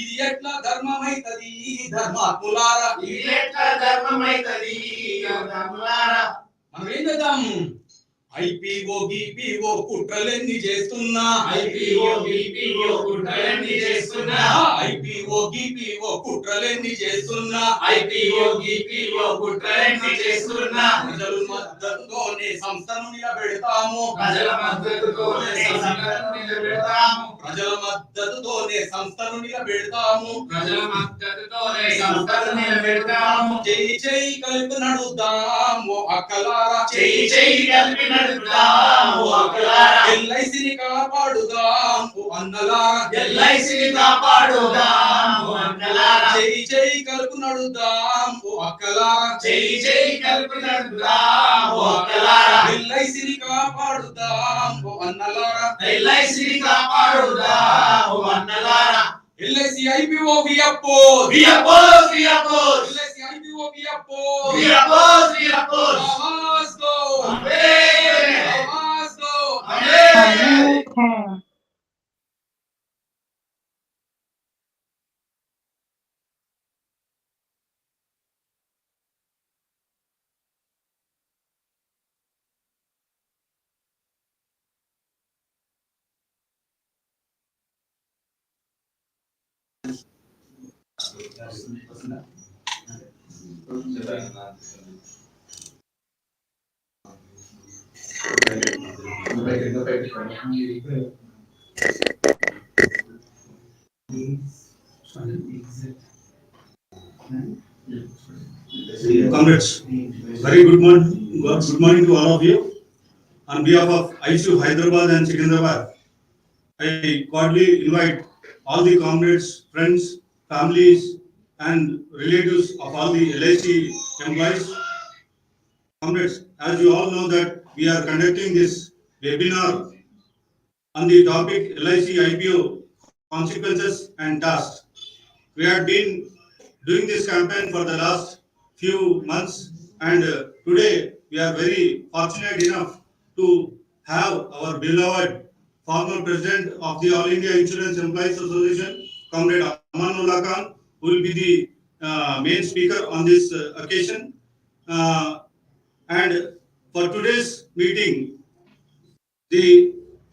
ఇది ఎట్లా ధర్మమైతది ధర్మాత్ములారా, ఇది ఎట్లా ధర్మమైతది ధర్మాత్ములారా. మనం ఏం చేద్దాం? ఐపీఓ బీపీఓ కుట్రలెన్ని చేస్తున్నా, ఐపీఓ బీపీఓ కుట్రలెన్ని చేస్తున్నా, ఐపీఓ బీపీఓ కుట్రలెన్ని చేస్తున్నా, ఐపీఓ బీపీఓ కుట్రలెన్ని చేస్తున్నా. ప్రజల మద్దతుతోనే సంస్థను నిలబెడతాము, ప్రజల మద్దతుతోనే సంస్థను నిలబెడతాము, ప్రజల మద్దతుతోనే సంస్థను నిలబెడతాము, ప్రజల మద్దతుతోనే సంస్థను నిలబెడతాము. జై జై కలిపి నడుద్దాము అక్కలారా, జై జై కలిపి నడుద్దాము అక్కలారా. ఎల్ఐసిని కాపాడుదాము అన్నలారా, ఎల్ఐసిని కాపాడుదాము అన్నలారా. జై జై కలిపి నడుద్దాము అక్కలారా, జై జై కలిపి నడుద్దాము అక్కలారా. ఎల్ఐసిని కాపాడుదాము అన్నలారా, ఎల్ఐసిని కాపాడుదాము అన్నలారా. LIC IPO we oppose, we oppose, we oppose. LIC IPO we oppose, we oppose, we oppose. आवाज दो, आमेन, आवाज दो, आमेन. Comrades, very good morning to all of you. On behalf of ICU Hyderabad and Secunderabad, I cordially invite all the comrades, friends, families, and relatives of all the LIC employees. Comrades, as you all know that we are conducting this webinar on the topic LIC IPO consequences and tasks. We have been doing this campaign for the last few months, and today we are very fortunate enough to have our beloved former president of the All India Insurance Employees Association, Comrade Amanullah Khan, who will be the main speaker on this occasion. And for today's meeting, the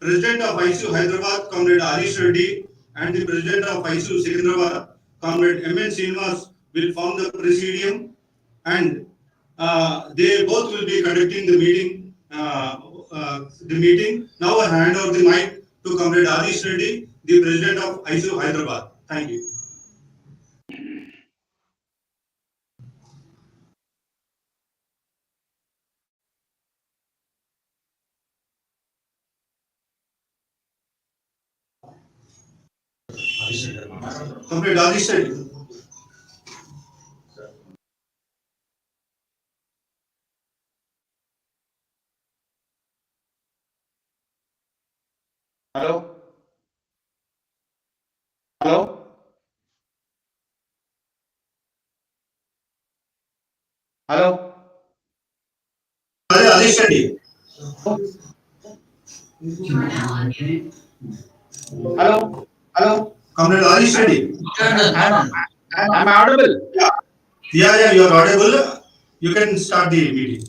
President of ICU Hyderabad, Comrade Arish Reddy, and the President of ICU Secunderabad, Comrade M.N. Srinivas, will form the presidium, and they both will be conducting the meeting. Now I hand over the mic to Comrade Arish Reddy, the President of ICU Hyderabad. Thank you. Comrade Arish Reddy. Hello? Hello? Hello? Arish Reddy. Hello? Hello? Comrade Arish Reddy. I'm audible. Yeah, you are audible. You can start the meeting.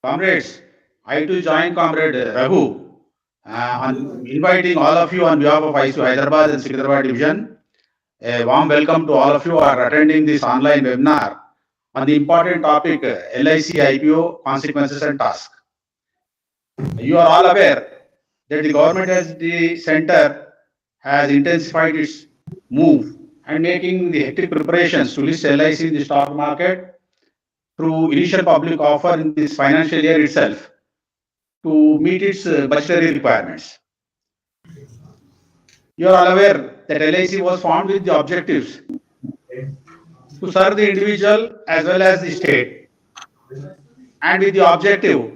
Comrades, I too join Comrade Raghu on inviting all of you on behalf of ICU Hyderabad and Secunderabad Division. A warm welcome to all of you who are attending this online webinar on the important topic LIC IPO consequences and tasks. You are all aware that the government as the center has intensified its move and making the hectic preparations to list LIC in the stock market through initial public offer in this financial year itself to meet its budgetary requirements. You are all aware that LIC was formed with the objectives to serve the individual as well as the state, and with the objective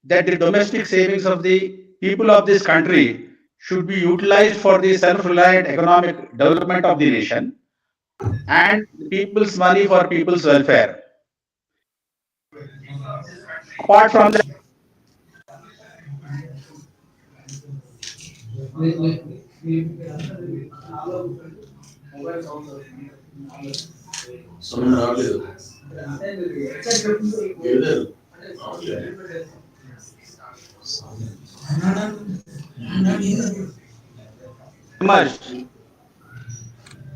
that the domestic savings of the people of this country should be utilized for the self-reliant economic development of the nation and people's money for people's welfare. Apart from that, sound రావట్లేదు. ఏదో Emerged.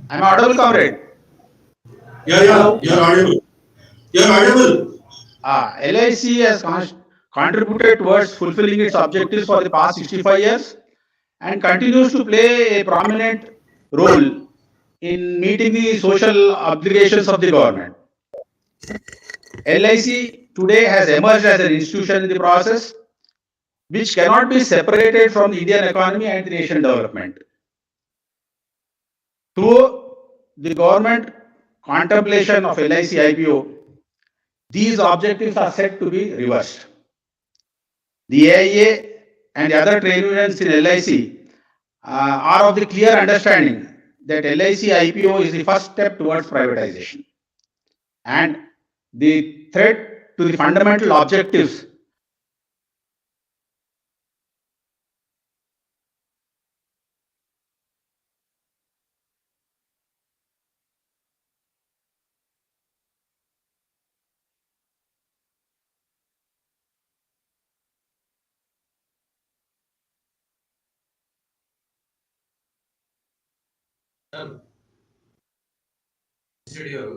I'm audible, comrade. Yeah, you're audible. You're audible. LIC has contributed towards fulfilling its objectives for the past 65 years and continues to play a prominent role in meeting the social obligations of the government. LIC today has emerged as an institution in the process which cannot be separated from the Indian economy and the nation development. Through the government contemplation of LIC IPO, these objectives are set to be reversed. The AIA and the other trade unions in LIC are of the clear understanding that LIC IPO is the first step towards privatization and the threat to the fundamental objectives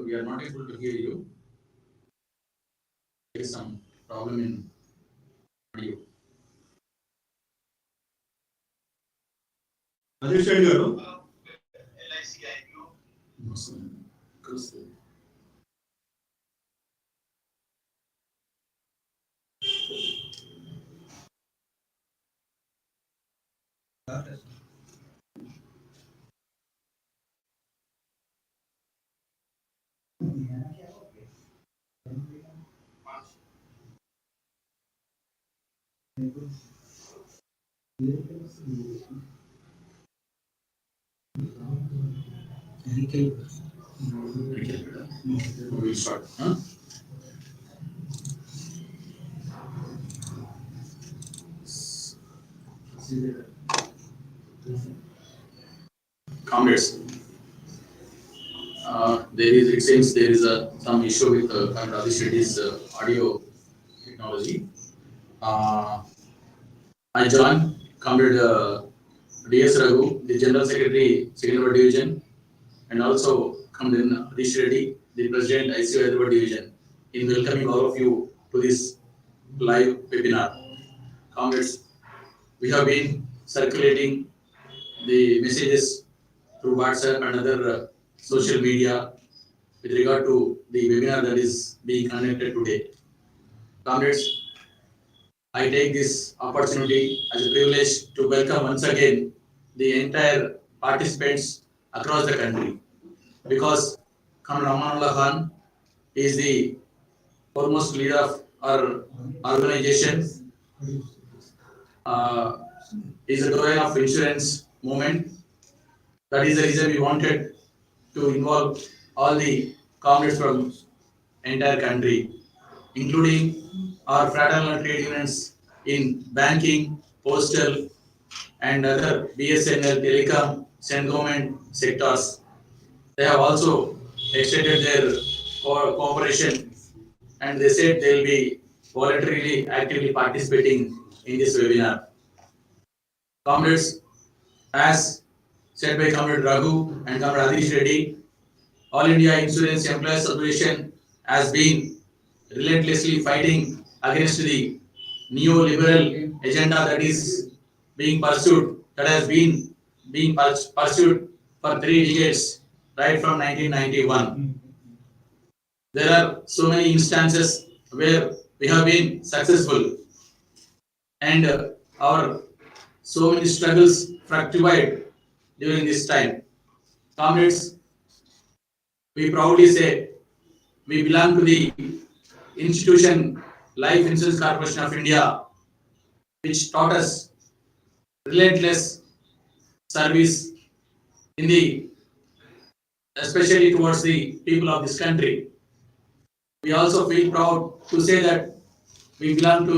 we are not able to hear you. There is some problem in audio. Adhish Reddy garu. We'll start. Huh? Comrades, it seems there is some issue with Comrade Adhish Reddy's audio technology. I joined Comrade DS Raghu, the General Secretary, Second Division, and also Comrade Adhish Reddy, the President, IC Hyderabad Division, in welcoming all of you to this live webinar. Comrades, we have been circulating the messages through WhatsApp and other social media with regard to the webinar that is being conducted today. Comrades, I take this opportunity as a privilege to welcome once again the entire participants across the country, because Comrade Amanullah Khan is the foremost leader of our organization, is the doyen of insurance movement. That is the reason we wanted to involve all the comrades from entire country, including our fraternal trade unions in banking, postal, and other BSNL, telecom, central government sectors. They have also extended their cooperation, and they said they will be voluntarily, actively participating in this webinar. Comrades, as said by Comrade Raghu and Comrade Adhish Reddy, All India Insurance Employees Association has been relentlessly fighting against the neoliberal agenda that is being pursued, that has been being pursued for 3 decades, right from 1991. There are so many instances where we have been successful, and our so many struggles fructified during this time. Comrades, we proudly say we belong to the institution Life Insurance Corporation of India, which taught us relentless service in the, especially towards the people of this country. We also feel proud to say that we belong to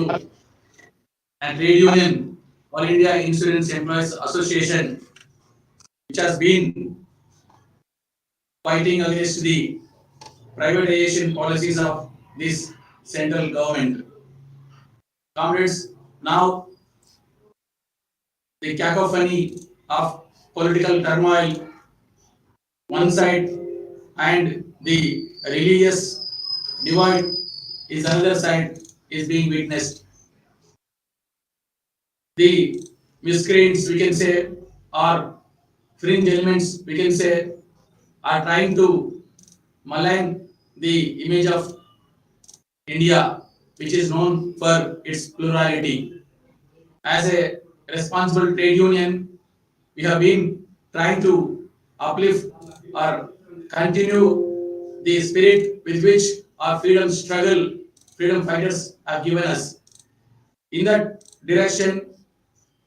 a trade union, All India Insurance Employees Association, which has been fighting against the privatization policies of this central government. Comrades, now the cacophony of political turmoil one side and the religious divide is another side is being witnessed. The miscreants, we can say, or fringe elements, we can say, are trying to malign the image of India, which is known for its plurality. As a responsible trade union, we have been trying to uplift or continue the spirit with which our freedom struggle, freedom fighters have given us. In that direction,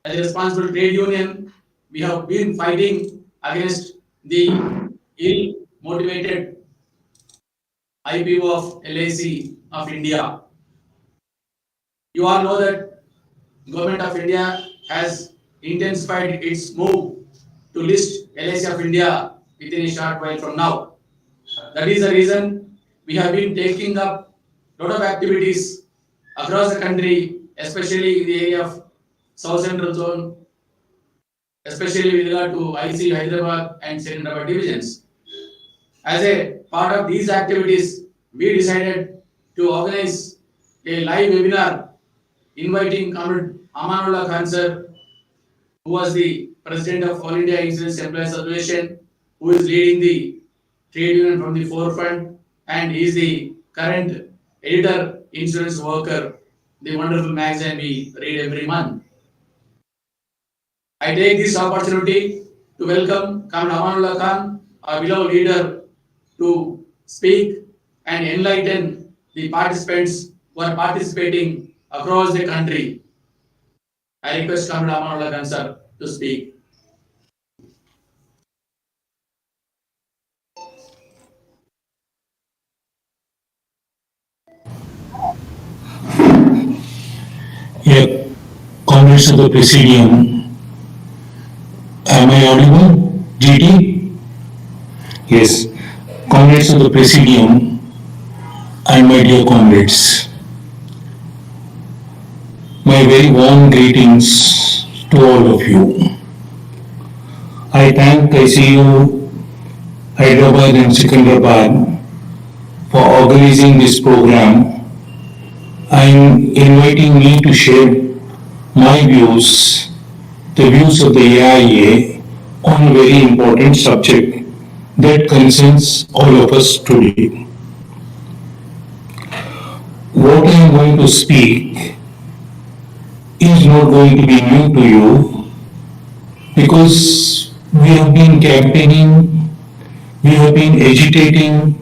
as a responsible trade union, we have been fighting against the ill motivated IPO of LIC of India. You all know that Government of India has intensified its move to list LIC of India within a short while from now. That is the reason we have been taking up a lot of activities across the country, especially in the area of South Central Zone, especially with regard to IC Hyderabad and Secunderabad divisions. As a part of these activities, we decided to organize a live webinar inviting Comrade Amanullah Khan sir, who was the president of All India Insurance Employees Association, who is leading the trade union from the forefront, and he is the current editor, Insurance Worker, the wonderful magazine we read every month. I take this opportunity to welcome Comrade Amanullah Khan, our beloved leader, to speak and enlighten the participants who are participating across the country. I request Comrade Amanullah Khan sir to speak. Yeah, comrades of the Presidium, am I audible? GT? Yes, comrades of the Presidium and my dear comrades, my very warm greetings to all of you. I thank ICU Hyderabad and Secunderabad for organizing this program and inviting me to share my views, the views of the AIA on a very important subject that concerns all of us today. What I am going to speak is not going to be new to you because we have been campaigning, we have been agitating,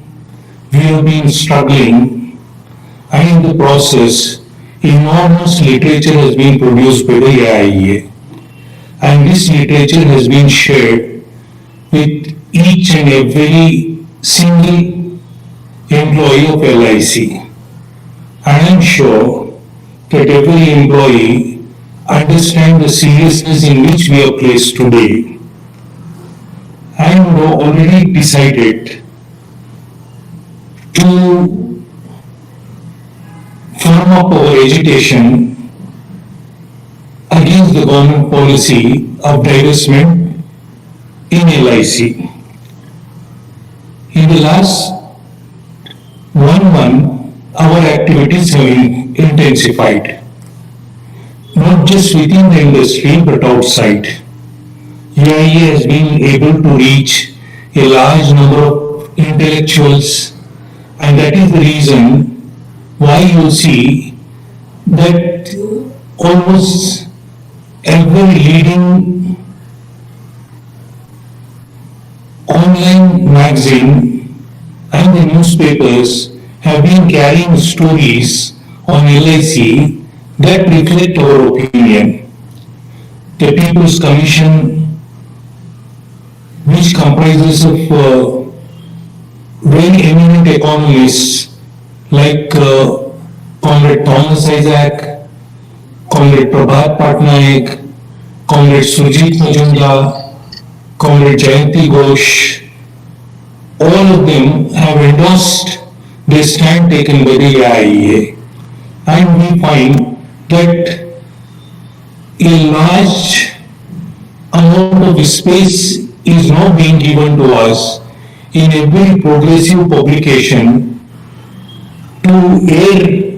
we have been struggling, and in the process, enormous literature has been produced by the AIA. And this literature has been shared with each and every single employee of LIC. I am sure that every employee understands the seriousness in which we are placed today and already decided to firm up our agitation against the government policy of divestment in LIC. In the last 1 month, our activities have intensified, not just within the industry but outside. UIA has been able to reach a large number of intellectuals, and that is the reason why you see that almost every leading online magazine and the newspapers have been carrying stories on LIC that reflect our opinion. The People's Commission, which comprises of very eminent economists like Comrade Thomas Isaac, Comrade Prabhat Patnaik, Comrade Sujit Majumdar, Comrade Jayanti Ghosh, all of them have endorsed the stand taken by the IIA, and we find that a large amount of space is now being given to us in every progressive publication to air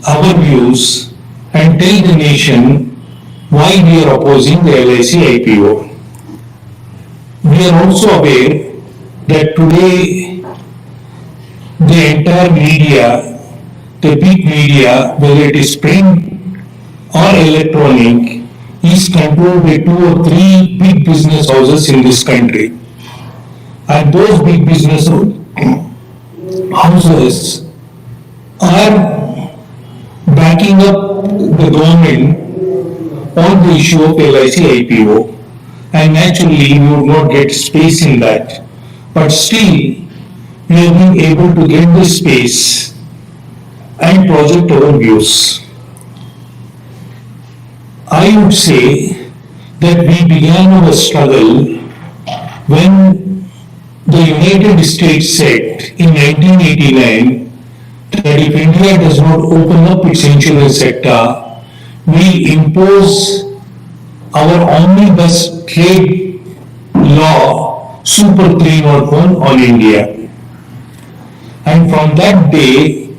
our views and tell the nation why we are opposing the LIC IPO. We are also aware that today the entire media, the big media, whether it is print or electronic, is controlled by 2 or 3 big business houses in this country. And those big business houses are backing up the government on the issue of LIC IPO, and naturally we would not get space in that. But still, we have been able to get the space and project our views. I would say that we began our struggle when the United States said in 1989 that if India does not open up its insurance sector, we impose our omnibus trade law Super 301 on India. And from that day,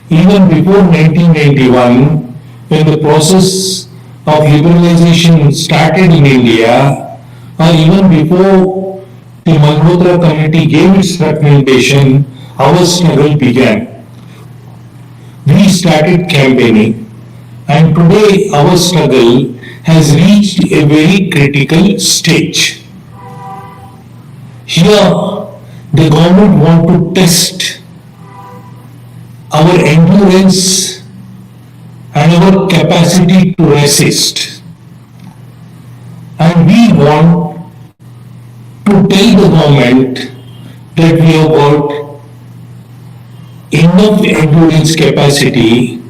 even before 1991, when the process of liberalization started in India, or even before the Malhotra committee gave its recommendation, our struggle began. We started campaigning, and today our struggle has reached a very critical stage. Here, the government want to test our endurance and our capacity to resist. And we want to tell the government that we have got enough endurance capacity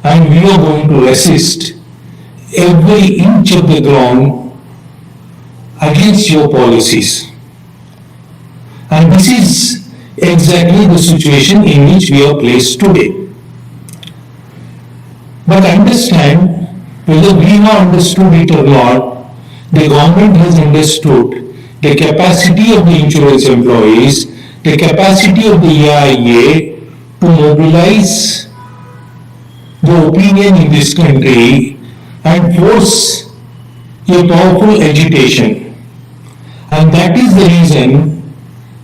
and we are going to resist every inch of the ground against your policies. And this is exactly the situation in which we are placed today. But understand, whether we have understood it or not, the government has understood the capacity of the insurance employees, the capacity of the AIA to mobilize the opinion in this country and force a powerful agitation. And that is the reason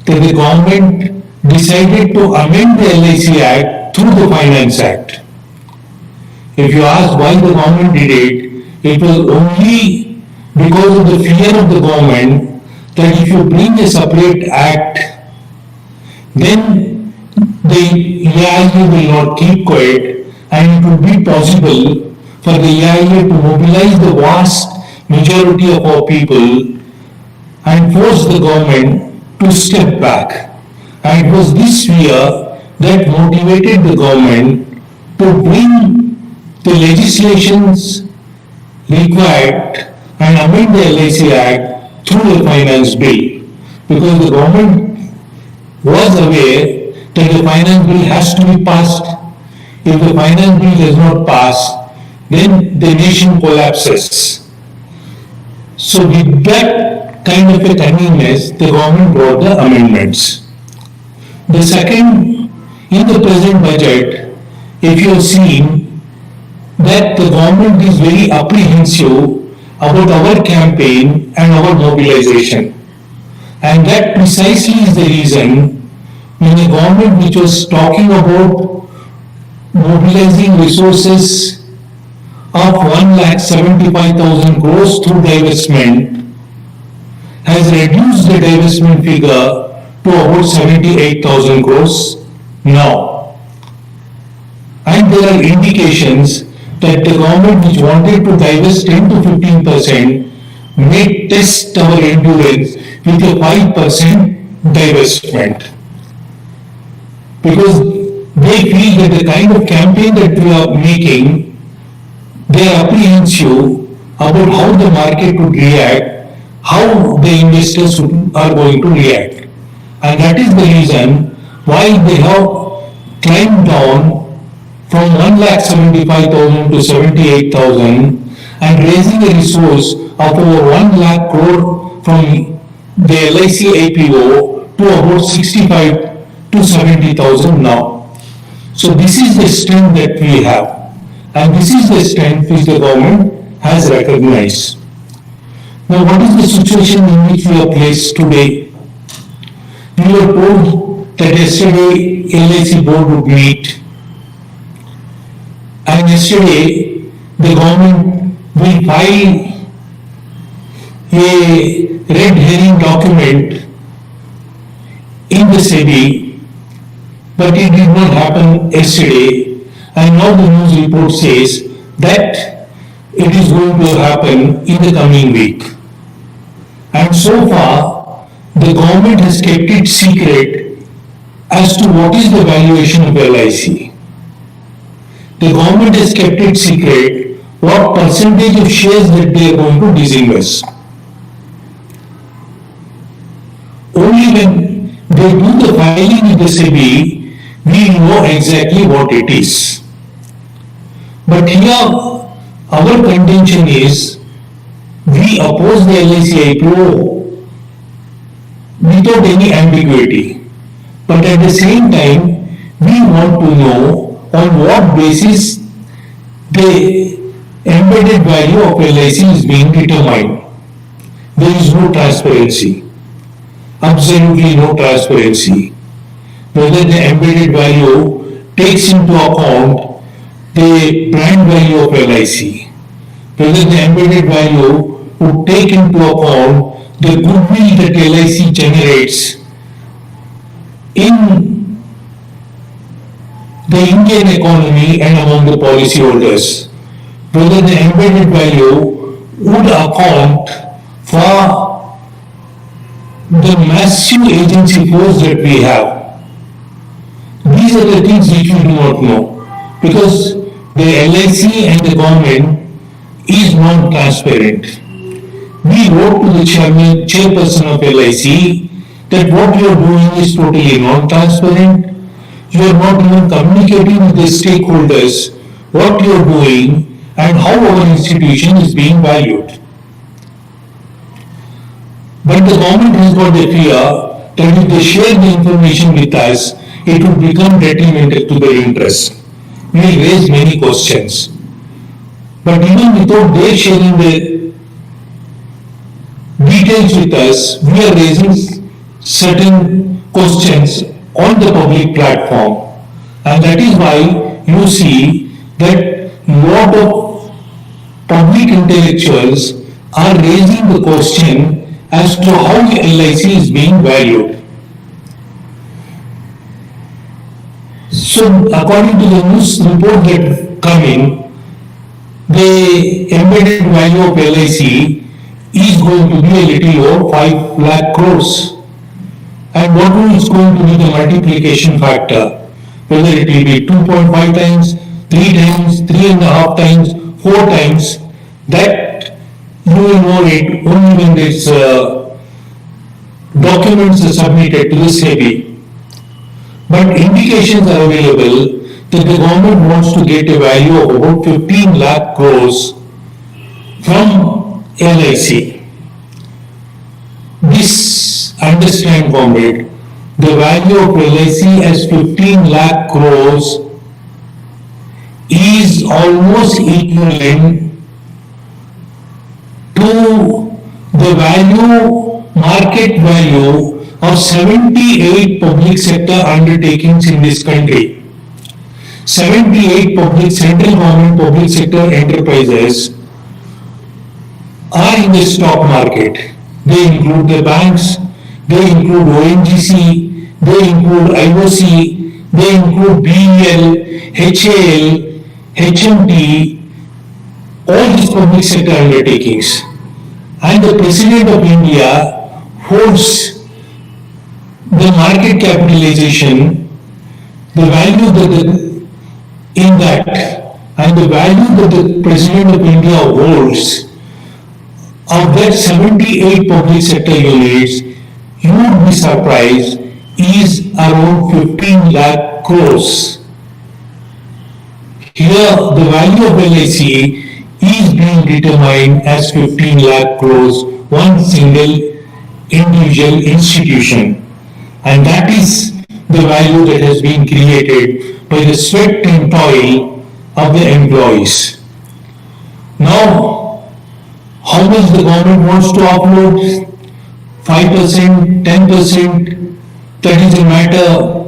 that the government decided to amend the LIC Act through the Finance Act. If you ask why the government did it, it was only because of the fear of the government that if you bring a separate act, then the AIA will not keep quiet and it would be possible for the AIA to mobilize the vast majority of our people and force the government to step back. And it was this fear that motivated the government to bring the legislations required and amend the LIC Act through a finance bill. Because the government was aware that the finance bill has to be passed. If the finance bill does not pass, then the nation collapses. So with that kind of a cunningness, the government brought the amendments. The second, in the present budget, if you have seen that the government is very apprehensive about our campaign and our mobilization. And that precisely is the reason when the government which was talking about mobilizing resources of 1,75,000 crores through divestment has reduced the divestment figure to about 78,000 crores now. And there are indications that the government which wanted to divest 10 to 15% may test our endurance with a 5% divestment. Because they feel that the kind of campaign that we are making, they are apprehensive about how the market would react, how the investors are going to react. And that is the reason why they have climbed down from 1,75,000 to 78,000 and raising a resource of over 1 lakh crore from the LIC IPO to about 65 to 70,000 now. So this is the strength that we have, and this is the strength which the government has recognized. Now, what is the situation in which we are placed today? We were told that yesterday LIC board would meet, and yesterday the government will file a red herring document in the SEBI, but it did not happen yesterday, and now the news report says that it is going to happen in the coming week. And so far, the government has kept it secret as to what is the valuation of LIC. The government has kept it secret what percentage of shares that they are going to disinvest. Only when they do the filing with the SEBI, we know exactly what it is. But here, our contention is, we oppose the LIC IPO without any ambiguity. But at the same time, we want to know on what basis the embedded value of LIC is being determined. There is no transparency. Absolutely no transparency. Whether the embedded value takes into account the brand value of LIC, whether the embedded value would take into account the goodwill that LIC generates in the Indian economy and among the policyholders, whether the embedded value would account for the massive agency force that we have. These are the things which we do not know, because the LIC and the government is non-transparent. We wrote to the chairperson of LIC that what you are doing is totally non-transparent. You are not even communicating with the stakeholders what you are doing and how our institution is being valued. But the government has got the fear that if they share the information with us, it will become detrimental to their interests. We will raise many questions. But even without their sharing the details with us, we are raising certain questions on the public platform. And that is why you see that lot of public intellectuals are raising the question as to how LIC is being valued. So according to the news report that come in, the embedded value of LIC is going to be a little over 5 lakh crores. And what is going to be the multiplication factor? Whether it will be 2.5 times, 3 times, 3.5 times, 4 times, that you will know it only when these documents are submitted to the SEBI. But indications are available that the government wants to get a value of about 15 lakh crores from LIC. This, understand comrade, the value of LIC as 15 lakh crores is almost equivalent to the market value of 78 public sector undertakings in this country. 78 central government public sector enterprises are in the stock market. They include the banks, they include ONGC, they include IOC, they include BEL, HAL, HMT, all these public sector undertakings. And the President of India holds the market capitalization, the value in that, and the value that the President of India holds of that 78 public sector units, you would be surprised is around 15 lakh crores. Here, the value of LIC is being determined as 15 lakh crores, one single individual institution. And that is the value that has been created by the sweat and toil of the employees. Now, how much the government wants to upload? 5%, 10%, that is a matter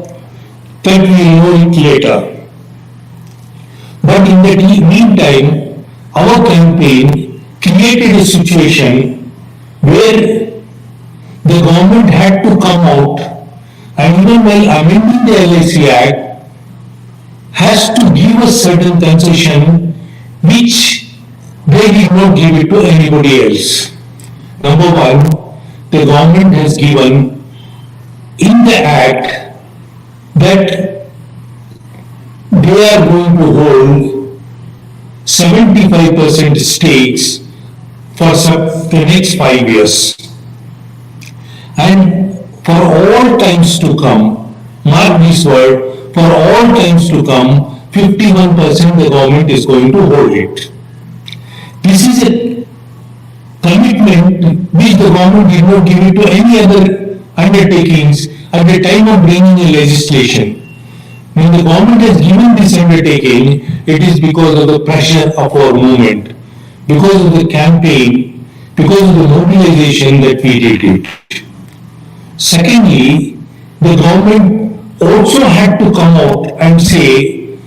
that we will know it later. But in the meantime, our campaign created a situation where the government had to come out and even while amending the LIC Act, has to give a certain concession which they did not give it to anybody else. Number one, the government has given in the Act that they are going to hold 75% stakes for the next 5 years. And for all times to come, mark this word, for all times to come, 51% the government is going to hold it. This is a commitment which the government did not give it to any other undertakings at the time of bringing a legislation. When the government has given this undertaking, it is because of the pressure of our movement, because of the campaign, because of the mobilization that we did it. Secondly, the government also had to come out and say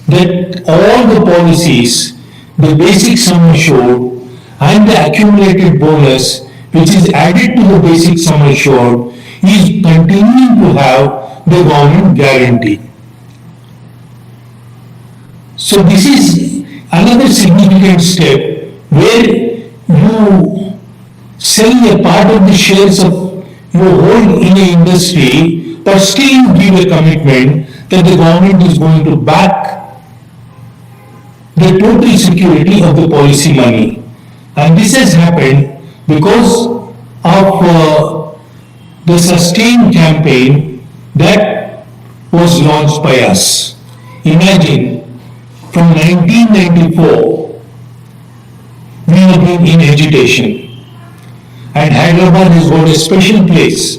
that all the policies, the basic sum assured and the accumulated bonus which is added to the basic sum assured is continuing to have the government guarantee. So this is another significant step where you sell a part of the shares of your hold in an industry, but still you give a commitment that the government is going to back the total security of the policy money. And this has happened because of the sustained campaign that was launched by us. Imagine, from 1994, we have been in agitation. And Hyderabad has got a special place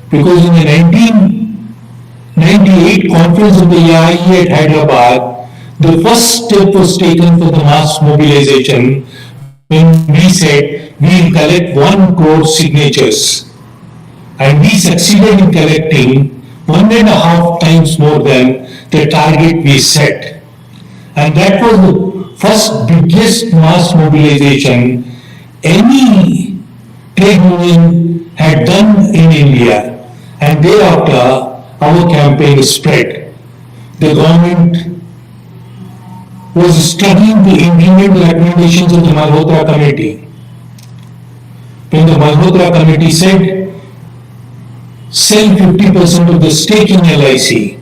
because in the 1998 conference of the IE at Hyderabad, the first step was taken for the mass mobilization when we said we will collect 1 crore signatures. And we succeeded in collecting 1.5 times more than the target we set. And that was the first biggest mass mobilization any trade union had done in India, and thereafter our campaign spread. The government was struggling to implement the recommendations of the Malhotra committee. When the Malhotra committee said, sell 50% of the stake in LIC,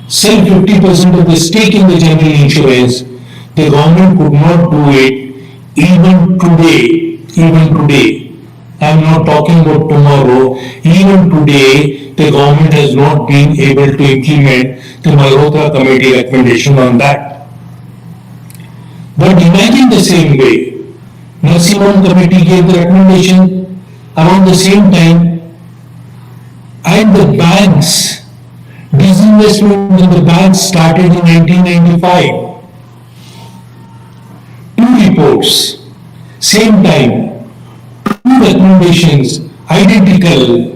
sell 50% of the stake in the general insurance, the government could not do it even today. I am not talking about tomorrow. Even today, the government has not been able to implement the Malhotra committee recommendation on that. But imagine the same way. Narsimhan committee gave the recommendation around the same time, and the banks, disinvestment in the banks started in 1995. 2 reports, same time, 2 recommendations, identical,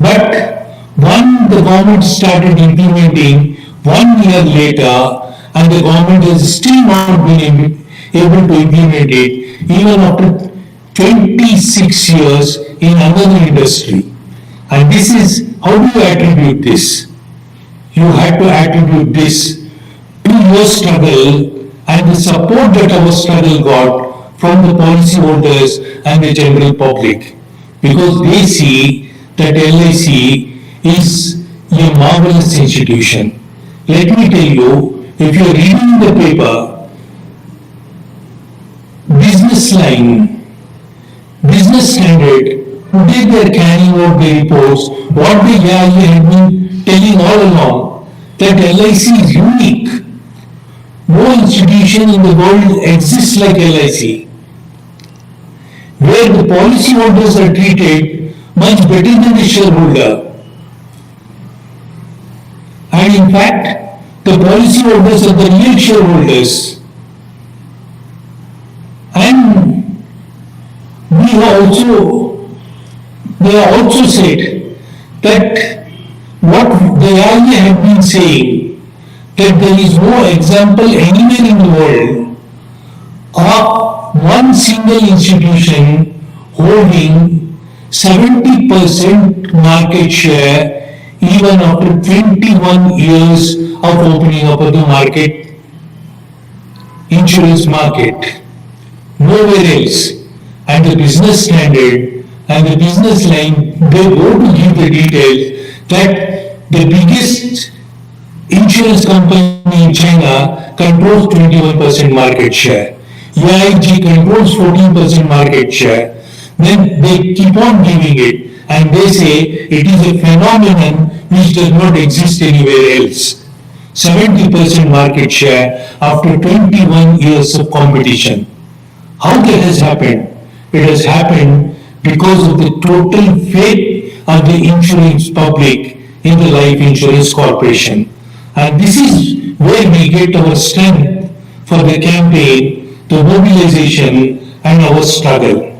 but one the government started implementing 1 year later, and the government has still not been able to implement it even after 26 years in another industry. And this is, how do you attribute this? You have to attribute this to your struggle and the support that our struggle got from the policyholders and the general public, because they see that LIC is a marvelous institution. Let me tell you, if you are reading the paper, Business Line, Business Standard Today they are carrying out the reports, what the AIA had been telling all along, that LIC is unique. No institution in the world exists like LIC, where the policyholders are treated much better than the shareholder. And in fact, the policyholders are the real shareholders. And they have also said that what the AIA have been saying, that there is no example anywhere in the world of one single institution holding 70% market share even after 21 years of opening up of the market, insurance market. Nowhere else. And the business standard and the business line, they go to give the details that the biggest insurance company in China controls 21% market share. AIG controls 14% market share. Then they keep on giving it and they say it is a phenomenon which does not exist anywhere else. 70% market share after 21 years of competition. How that has happened? It has happened because of the total faith of the insurance public in the life insurance corporation. And this is where we get our strength for the campaign, the mobilization and our struggle.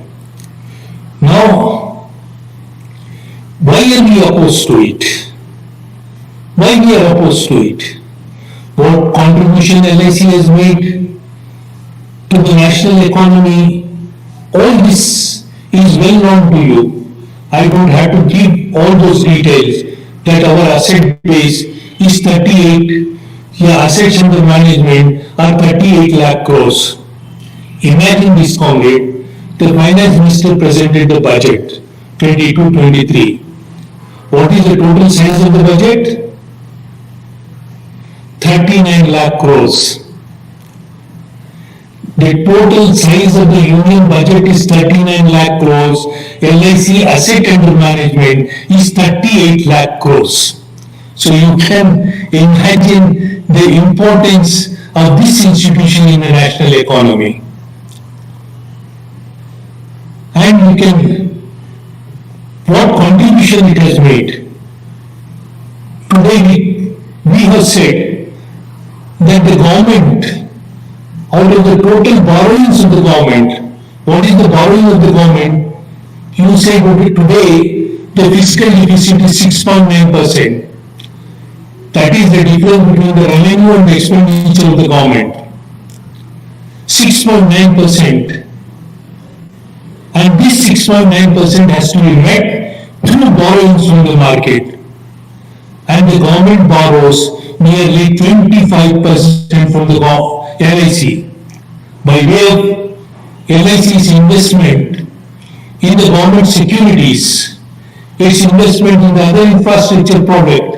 Now, why are we opposed to it? Why we are opposed to it? What contribution LIC has made to the national economy, all this is well known to you. I don't have to give all those details that our asset base is 38, assets under management are 38 lakh crores. Imagine this, comrade, the finance minister presented the budget 22-23. What is the total size of the budget? 39 lakh crores. The total size of the union budget is 39 lakh crores. LIC asset under management is 38 lakh crores. So you can imagine the importance of this institution in the national economy. And you can, what contribution it has made. Today we have said that the government, out of the total borrowings of the government, what is the borrowing of the government? You say today the fiscal deficit is 6.9%. That is the difference between the revenue and the expenditure of the government. 6.9%. And this 6.9% has to be met through borrowings from the market. And the government borrows nearly 25% from the LIC by way of LIC's investment in the government securities, its investment in the other infrastructure project,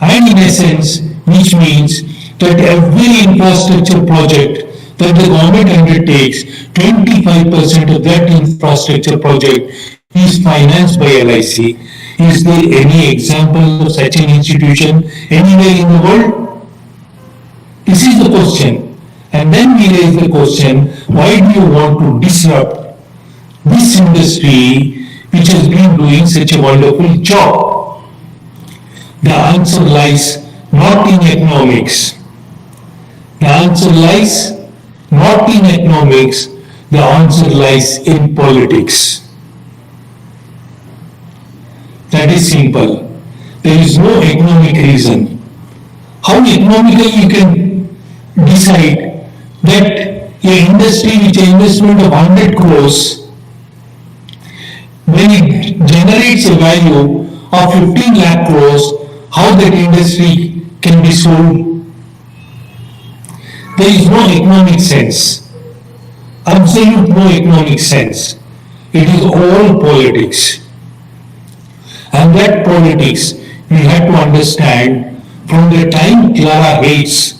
and in essence, which means that every infrastructure project that the government undertakes, 25% of that infrastructure project is financed by LIC. Is there any example of such an institution anywhere in the world? This is the question. And then we raise the question, why do you want to disrupt this industry which has been doing such a wonderful job? The answer lies not in economics. The answer lies not in economics. The answer lies in politics. That is simple. There is no economic reason. How economically you can decide that an industry which an investment of 100 crores, when it generates a value of 15 lakh crores, how that industry can be sold? There is no economic sense. Absolute no economic sense. It is all politics. And that politics we have to understand from the time Clara Hayes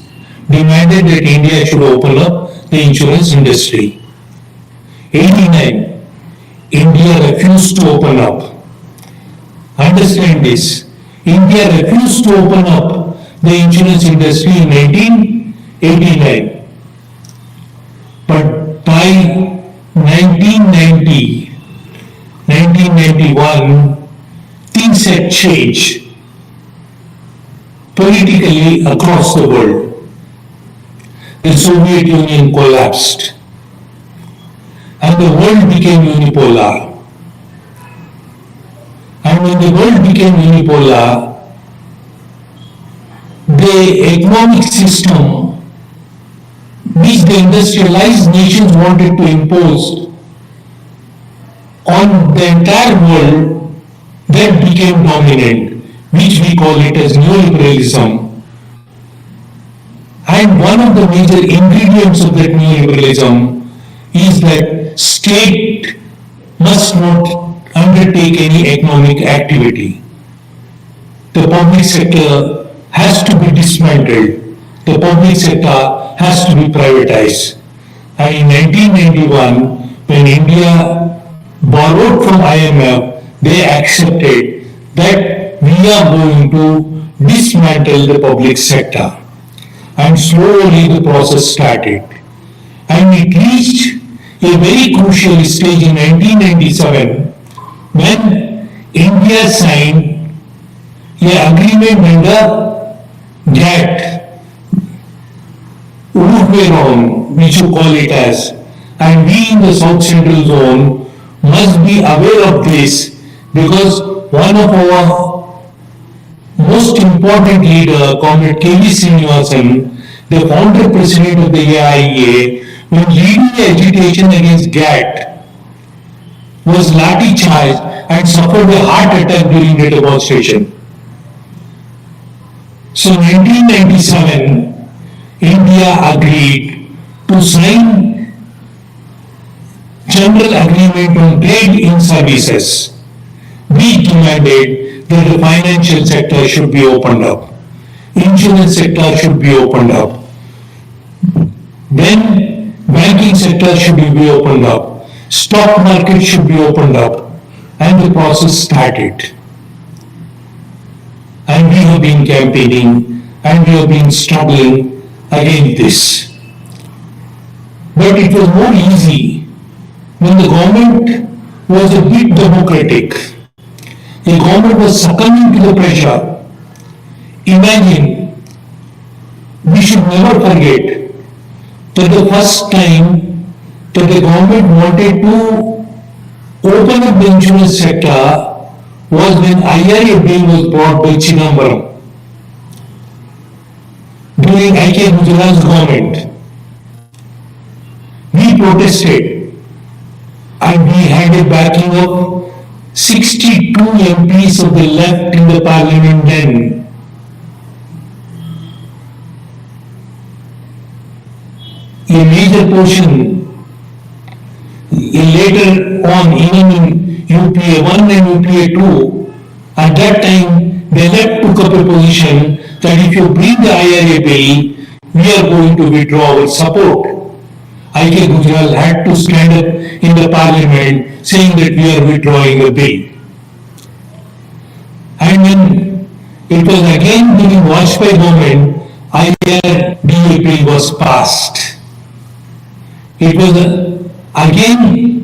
demanded that India should open up the insurance industry. 89. India refused to open up. Understand this. India refused to open up the insurance industry in 1989. But by 1990, 1991, things had changed politically across the world. The Soviet Union collapsed and the world became unipolar. And when the world became unipolar, the economic system which the industrialized nations wanted to impose on the entire world, that became dominant, which we call it as neoliberalism. And one of the major ingredients of that neoliberalism is that state must not undertake any economic activity. The public sector has to be dismantled. The public sector has to be privatized. And in 1991, when India borrowed from IMF, they accepted that we are going to dismantle the public sector. And slowly the process started. And it reached a very crucial stage in 1997 when India signed an agreement under GATT, Wibinar, which you call it as, and we in the South Central Zone must be aware of this because one of our most important leader, Comrade K.V. Srinivasan, the founder president of the AIA, when leading the agitation against GATT, was lathi charged and suffered a heart attack during the demonstration. So in 1997, India agreed to sign General Agreement on Trade in Services. We demanded that the financial sector should be opened up, insurance sector should be opened up, then banking sector should be opened up, stock market should be opened up, and the process started. And we have been campaigning and we have been struggling against this. But it was more easy when the government was a bit democratic. The government was succumbing to the pressure. Imagine, we should never forget that the first time that the government wanted to open up the insurance sector was when IRA bill was brought by Chidambaram during I.K. Gujral's government. We protested and we had a backing of 62 MPs of the left in the parliament then. A major portion later on, even in UPA 1 and UPA 2, at that time the left took up a position that if you bring the IRA bill, we are going to withdraw our support. I.K. Gujral had to stand up in the parliament saying that we are withdrawing the bill. And when it was again during Vajpayee government, IRA bill was passed. It was again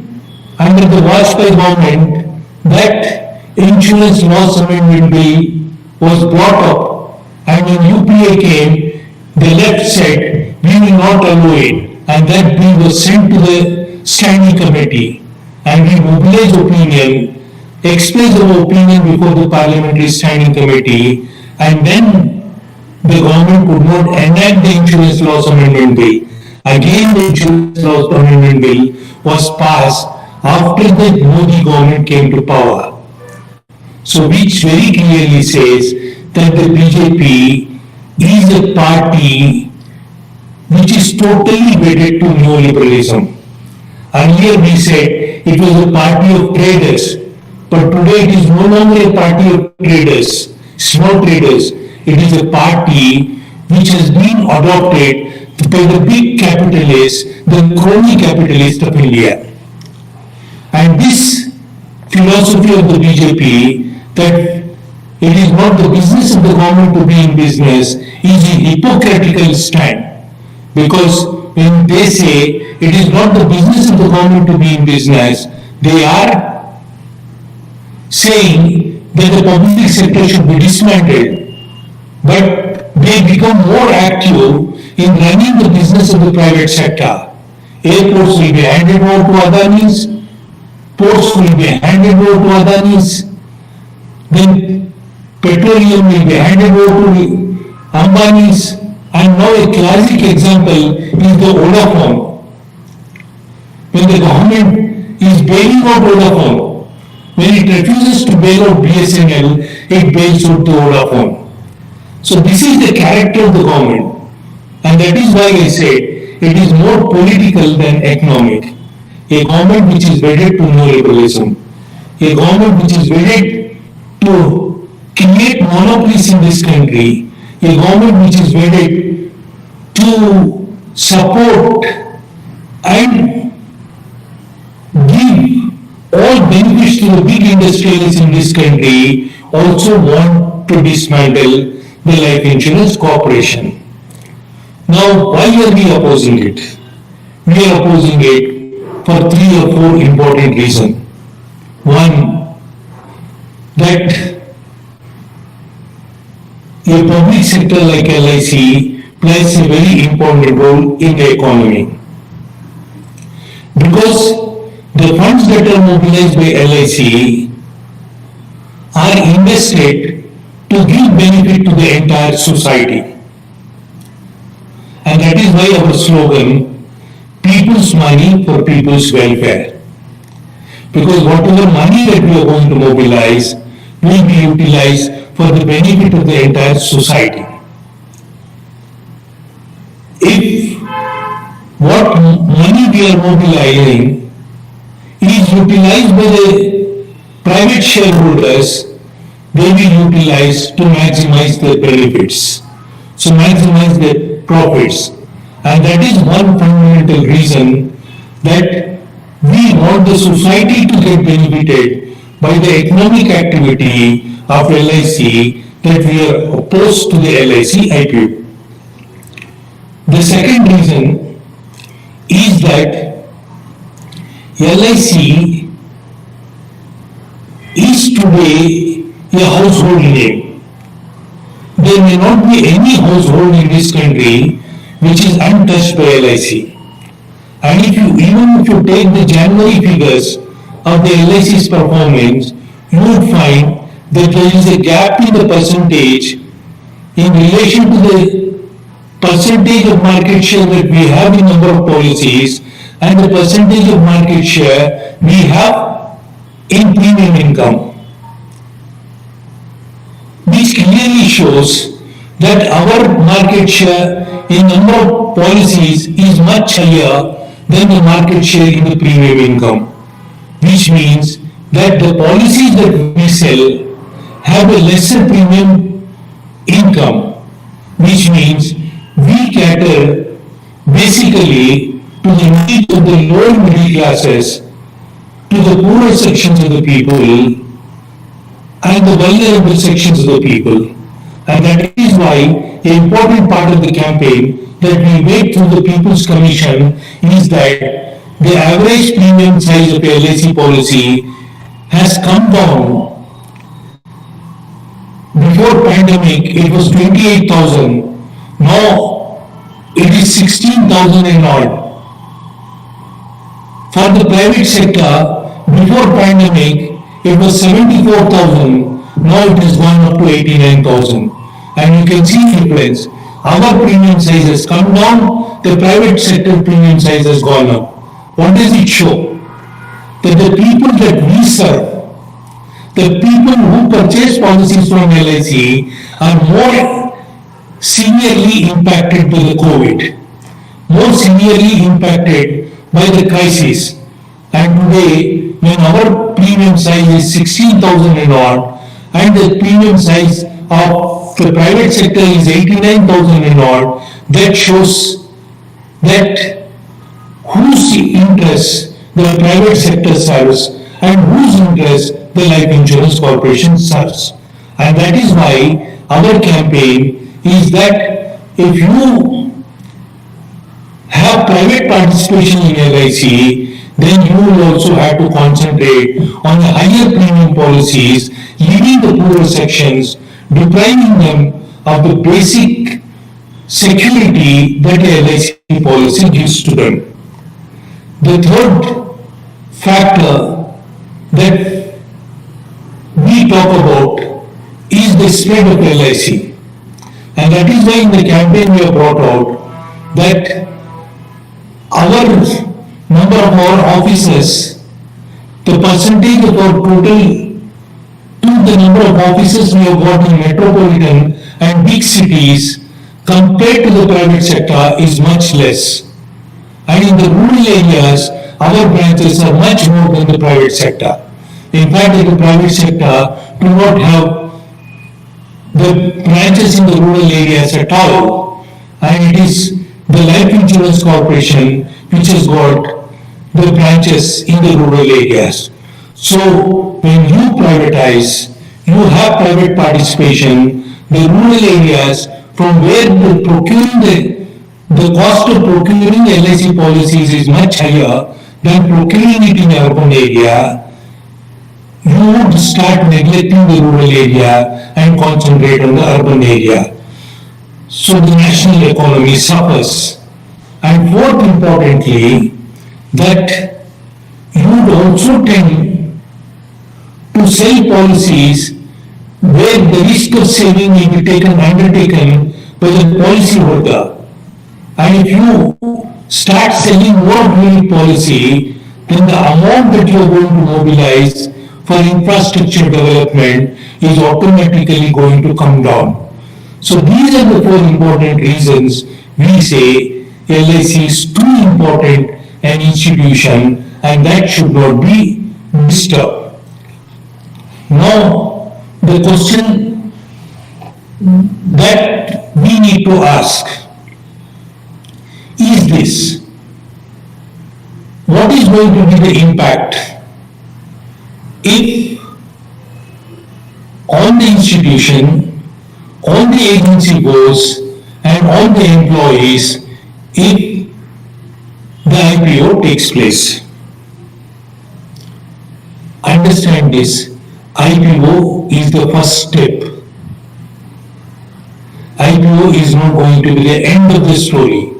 under the Vajpayee government that insurance loss amendment bill was brought up, and when UPA came, the left said we will not allow it, and that bill was sent to the standing committee, and we mobilized opinion, expressed our opinion before the parliamentary standing committee, and then the government could not enact the insurance loss amendment bill. Again, the insurance loss amendment bill was passed after the Modi government came to power. So, which very clearly says that the BJP is a party which is totally wedded to neoliberalism. Earlier we said it was a party of traders, but today it is no longer a party of traders, small traders. It is a party which has been adopted by the big capitalists, the crony capitalists of India. And this philosophy of the BJP that it is not the business of the government to be in business is a hypocritical stand. Because when they say it is not the business of the government to be in business, they are saying that the public sector should be dismantled, but they become more active in running the business of the private sector. Airports will be handed over to Adani's, ports will be handed over to Adani's, then petroleum will be handed over to Ambani's, and now a classic example is the Vodafone. When the government is bailing out Vodafone, when it refuses to bail out BSNL, it bails out the Vodafone. So this is the character of the government, and that is why I said it is more political than economic. A government which is wedded to neoliberalism, a government which is wedded to create monopolies in this country, a government which is wedded to support and give all benefits to the big industrialists in this country, also want to dismantle the life insurance corporation. Now, why are we opposing it? We are opposing it for 3 or 4 important reasons. One, that a public sector like LIC plays a very important role in the economy. Because the funds that are mobilized by LIC are invested to give benefit to the entire society. And that is why our slogan, people's money for people's welfare. Because whatever money that we are going to mobilize will be utilized for the benefit of the entire society. If what money we are mobilizing is utilized by the private shareholders, they will utilize to maximize their benefits, so maximize their profits. And that is one fundamental reason that we want the society to get benefited by the economic activity of LIC, that we are opposed to the LIC IPO. The second reason is that LIC is today a household name. There may not be any household in this country which is untouched by LIC. And even if you take the January figures of the LIC's performance, you would find that there is a gap in the percentage in relation to the percentage of market share that we have in number of policies and the percentage of market share we have in premium income. This clearly shows that our market share in number of policies is much higher than the market share in the premium income, which means that the policies that we sell have a lesser premium income, which means we cater basically to the needs of the lower middle classes, to the poorer sections of the people, and the vulnerable sections of the people. And that is why an important part of the campaign that we made through the People's Commission is that the average premium size of a LIC policy has come down. Before pandemic, it was 28,000. Now it is 16,000 and odd. For the private sector, before pandemic, it was 74,000. Now it has gone up to 89,000. And you can see the difference. Our premium size has come down, the private sector premium size has gone up. What does it show? That the people that we serve, the people who purchase policies from LIC are more severely impacted by the COVID, more severely impacted by the crisis. And today, when our premium size is 16,000 and odd, and the premium size of the private sector is 89,000 and odd, that shows that whose interests the private sector serves and whose interest the life insurance corporation serves. And that is why our campaign is that if you have private participation in LIC, then you will also have to concentrate on the higher premium policies, leaving the poorer sections, depriving them of the basic security that a LIC policy gives to them. The third factor that we talk about is the spread of LIC. And that is why in the campaign we have brought out that our number of our offices, the percentage of our total to the number of offices we have got in metropolitan and big cities compared to the private sector is much less. And in the rural areas, our branches are much more than the private sector. In fact, in the private sector do not have the branches in the rural areas at all. And it is the Life Insurance Corporation which has got the branches in the rural areas. So when you privatize, you have private participation, the rural areas from where the cost of procuring LIC policies is much higher than procuring it in urban area, you would start neglecting the rural area and concentrate on the urban area. So the national economy suffers. And fourth, importantly, that you would also tend to sell policies where the risk of saving will be undertaken by the policyholder. And if you start selling more unit policy, then the amount that you are going to mobilize for infrastructure development is automatically going to come down. So these are the four important reasons we say LIC is too important an institution and that should not be disturbed. Now, the question that we need to ask is this: what is going to be the impact if on the institution, on the agency goes and on the employees if the IPO takes place? Understand this, IPO is the first step. IPO is not going to be the end of the story.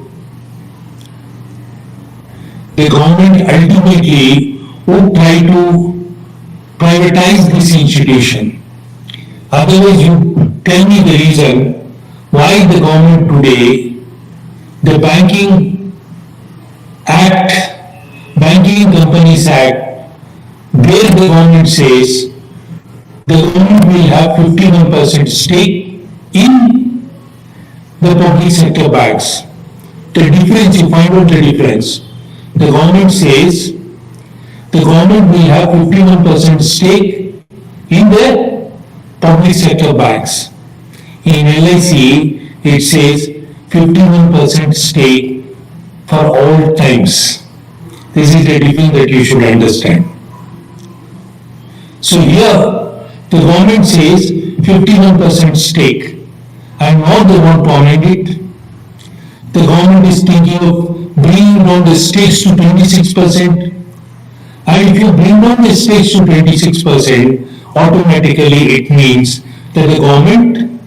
The government ultimately would try to privatize this institution. Otherwise, you tell me the reason why the government today, the Banking Act, Banking Companies Act, where the government says the government will have 51% stake in the public sector banks. The difference, you find out the difference. The government says the government will have 51% stake in the public sector banks. In LIC, it says 51% stake for all times. This is the difference that you should understand. So here, the government says 51% stake, and now they want to amend it. The government is thinking of bringing down the stakes to 26%. And if you bring down the stakes to 26%, automatically it means that the government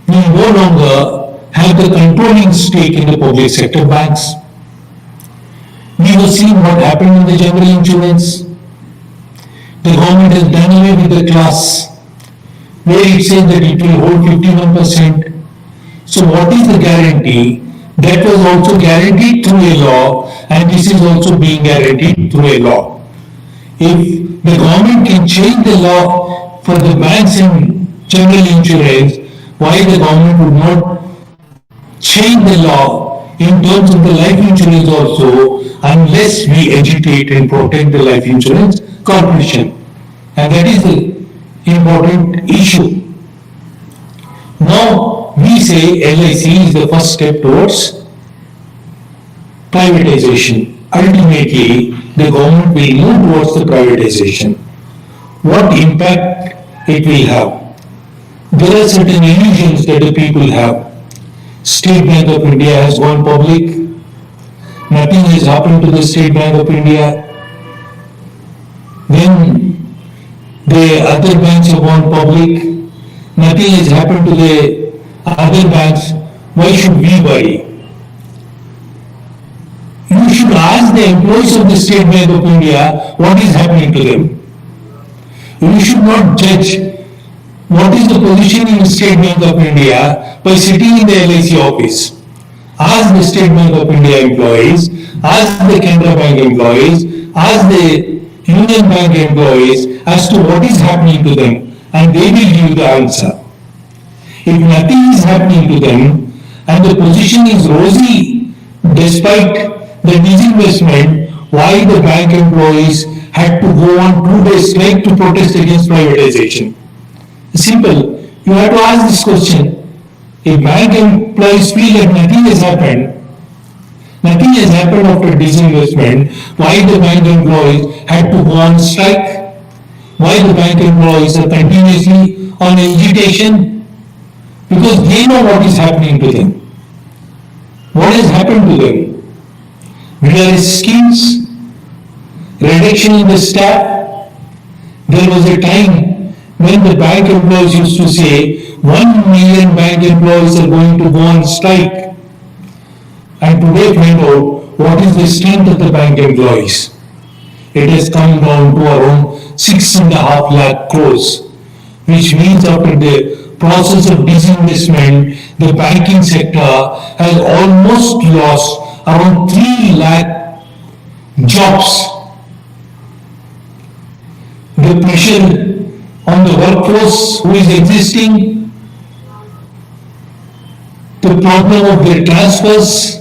will no longer have the controlling stake in the public sector banks. We have seen what happened in the general insurance. The government has done away with the class where it says that it will hold 51%. So what is the guarantee? That was also guaranteed through a law, and this is also being guaranteed through a law. If the government can change the law for the banks and general insurance, why the government would not change the law in terms of the life insurance also, unless we agitate and protect the life insurance corporation? And that is the important issue. Now, we say LIC is the first step towards privatization. ultimately the government will move towards the privatization. What impact it will have? There are certain illusions that the people have. State Bank of India has gone public. Nothing has happened to the State Bank of India. Then the other banks have gone public. Nothing has happened to the other banks. Why should we worry? You should ask the employees of the State Bank of India what is happening to them. You should not judge what is the position in the State Bank of India by sitting in the LIC office. Ask the State Bank of India employees, ask the Canara Bank employees, ask the Union Bank employees as to what is happening to them, and they will give you the answer. If nothing is happening to them and the position is rosy despite the disinvestment, why the bank employees had to go on 2 days strike to protest against privatization? Simple. You have to ask this question. If bank employees feel that nothing has happened after disinvestment, why the bank employees had to go on strike? Why the bank employees are continuously on agitation? Because they know what is happening to them. What has happened to them? Various schemes, reduction in the staff. There was a time when the bank employees used to say 1 million bank employees are going to go on strike. And today find out what is the strength of the bank employees. It has come down to around 6.5 lakh crores, which means after the process of disinvestment, the banking sector has almost lost around 3 lakh jobs. The pressure on the workforce who is existing, the problem of their transfers,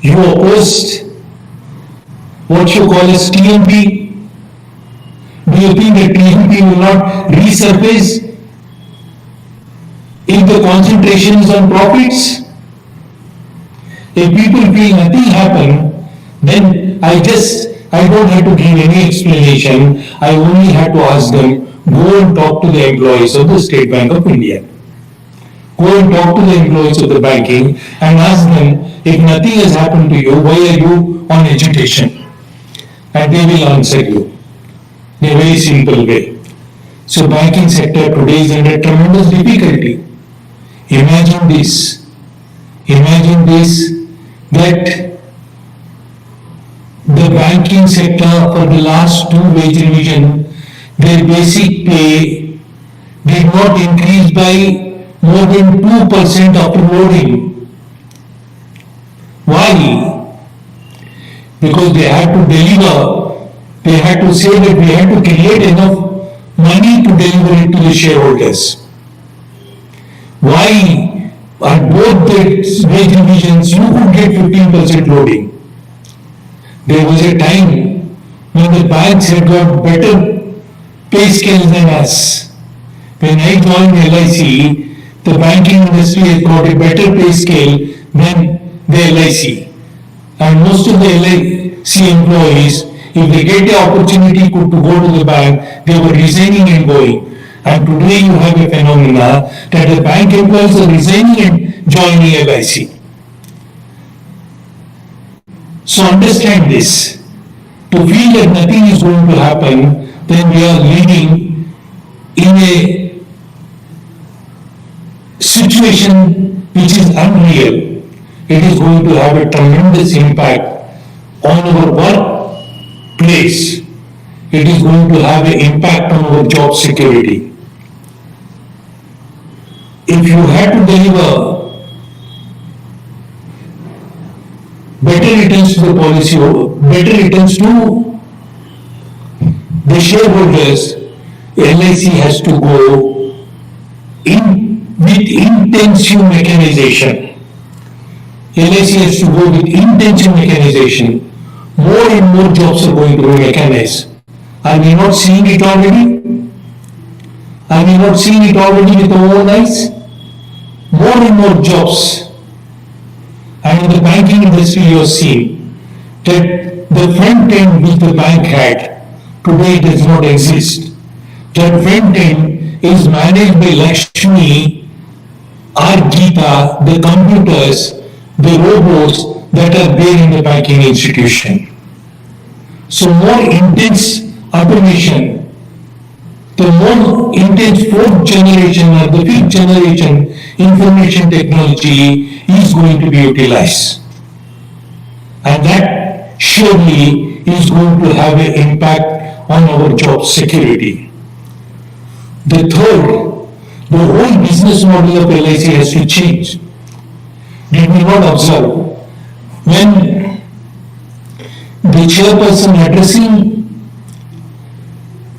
you opposed what you call as TMP. Do you think that TMP will not resurface if the concentration is on profits? If people feel nothing happened, then I don't have to give any explanation. I only have to ask them, go and talk to the employees of the State Bank of India. Go and talk to the employees of the banking and ask them, if nothing has happened to you, why are you on agitation? And they will answer you in a very simple way. So banking sector today is under tremendous difficulty. Imagine this, that the banking sector for the last 2 wage revision, their basic pay did not increase by more than 2% after loading. Why? Because they had to deliver, they had to say that we had to create enough money to deliver it to the shareholders. Why? At both the wage revisions, you could get 15% loading. There was a time when the banks had got better pay scales than us. When I joined LIC, the banking industry has got a better pay scale than the LIC. And most of the LIC employees, if they get the opportunity to go to the bank, they were resigning and going. And today you have a phenomena that the bank employees are resigning and joining LIC. So understand this. To feel that nothing is going to happen, then we are living in a situation which is unreal. It is going to have a tremendous impact on our workplace. It is going to have an impact on our job security. If you had to deliver better returns to the policy, better returns to the shareholders, LIC has to go in with intensive mechanization. LIC has to go with intensive mechanization. More and more jobs are going to be mechanized. Are we not seeing it already? Are we not seeing it already with our own eyes? More and more jobs. And in the banking industry you have seen, that the front end which the bank had today does not exist. That front end is managed by Lakshmi or Geeta, the computers, the robots that are there in the banking institution. So more intense automation, the more intense fourth generation or the fifth generation information technology is going to be utilized. And that surely is going to have an impact on our job security. The third, the whole business model of LIC has to change. Did we not observe when the chairperson addressing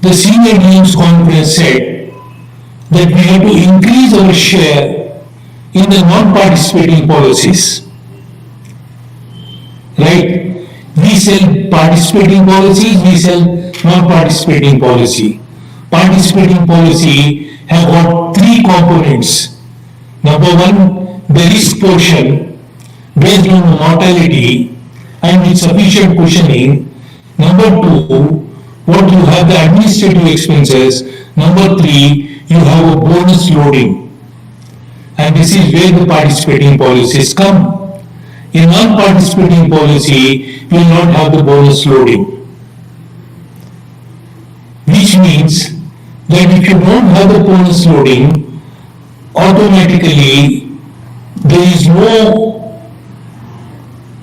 the senior deans conference said that we have to increase our share in the non-participating policies. Right? We sell participating policies, we sell non-participating policy. Participating policy have got three components. Number one, the risk portion based on mortality and with sufficient cushioning. Number two, what you have the administrative expenses. Number three, you have a bonus loading. And this is where the participating policies come. In non-participating policy, you will not have the bonus loading. Which means that if you don't have the bonus loading, automatically there is no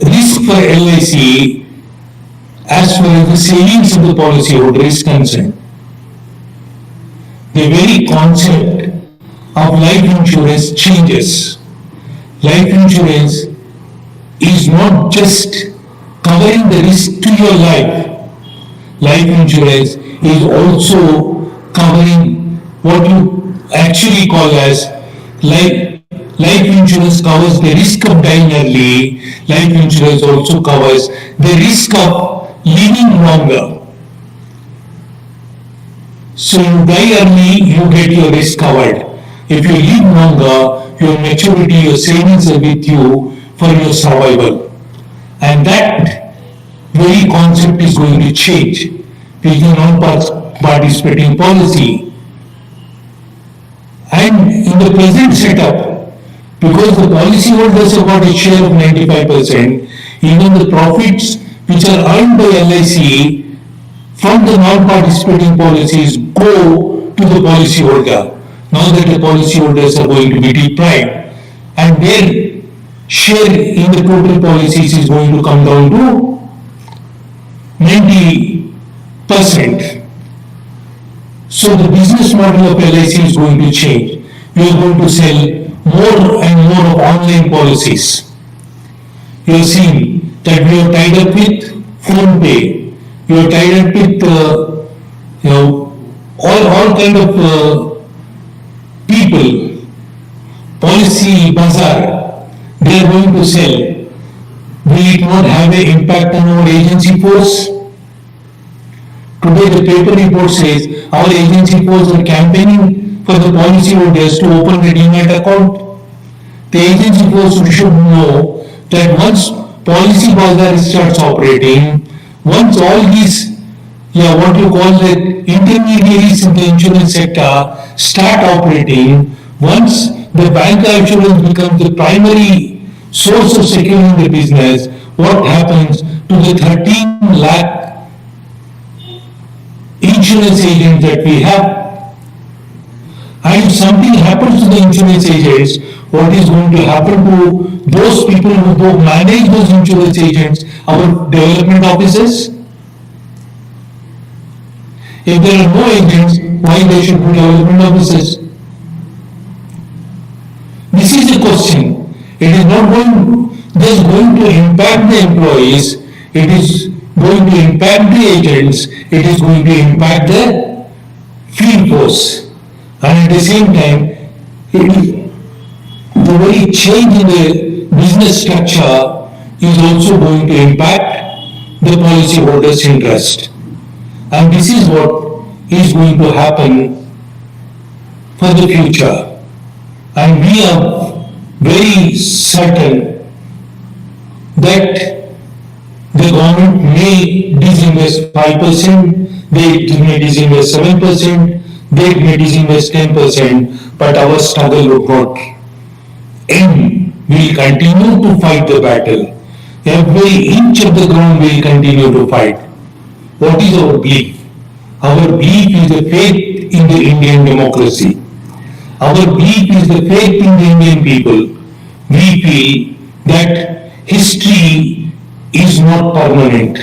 risk for LIC as far as the savings of the policyholder is concerned. The very concept of life insurance changes. Life insurance is not just covering the risk to your life. Life insurance is also covering what you actually call as life insurance covers the risk of dying early. Life insurance also covers the risk of living longer. So you die early, you get your risk covered. If you live longer, your maturity, your savings are with you for your survival. And that very concept is going to change with the non-participating policy. And in the present setup, because the policyholders have got a share of 95%, even the profits which are earned by LIC from the non-participating policies go to the policyholder. Now that the policyholders are going to be deprived, and their share in the total policies is going to come down to 90%. So the business model of LIC is going to change. We are going to sell more and more of online policies. You have seen that we are tied up with PhonePe. You are tied up with all kind of people. Policy bazaar. They are going to sell. Will it not have an impact on our agency force? Today the paper report says our agency force are campaigning for the policyholders to open a demat account. The agency force should know that once policy bazaar starts operating, once all these, what you call the intermediaries in the insurance sector start operating, once the bank insurance becomes the primary source of securing the business, what happens to the 13 lakh insurance agents that we have? And if something happens to the insurance agents, what is going to happen to those people who manage those insurance agents, our development officers? If there are no agents, why they should be development officers? This is the question. It is not just going to impact the employees, it is going to impact the agents, it is going to impact the field force. And at the same time, the very change in the business structure is also going to impact the policyholders' interest. And this is what is going to happen for the future. And we are very certain that The government may disinvest 5%, they may disinvest 7%, they may disinvest 10%, but our struggle would not end. We will continue to fight the battle. Every inch of the ground we will continue to fight. What is our belief? Our belief is the faith in the Indian democracy. Our belief is the faith in the Indian people. We feel that history is not permanent.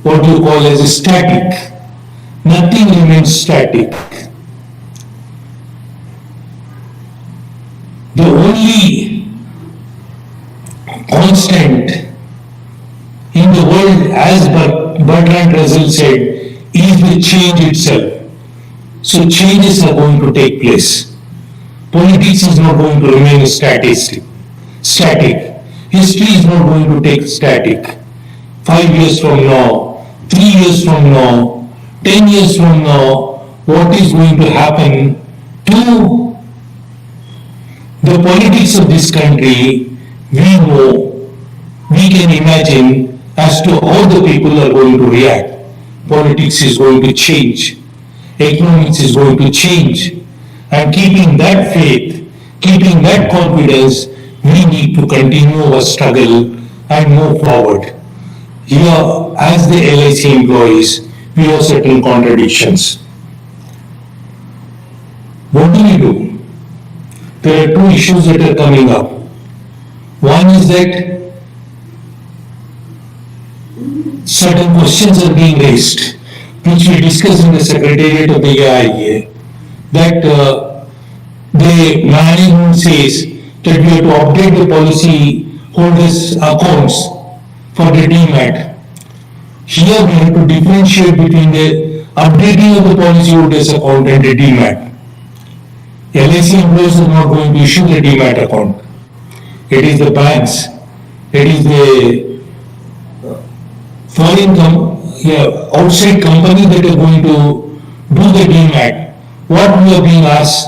What you call as a static. Nothing remains static. The only constant in the world, as Bertrand Russell said, is the change itself. So changes are going to take place. Politics is not going to remain static. History is not going to take static. 5 years from now, 3 years from now, 10 years from now, what is going to happen to the politics of this country, we know, we can imagine as to how the people are going to react. Politics is going to change. Economics is going to change. And keeping that faith, keeping that confidence, we need to continue our struggle and move forward. Here, as the LIC employees, we have certain contradictions. What do we do? There are two issues that are coming up. One is that certain questions are being raised, which we discussed in the Secretariat of the AIA, that the management says that we have to update the policy holders' accounts for the DMAT. Here we have to differentiate between the updating of the policy holders' account and the DMAT. LIC employees are not going to issue the DMAT account. It is the banks, it is the foreign outside company that are going to do the DMAT. What we are being asked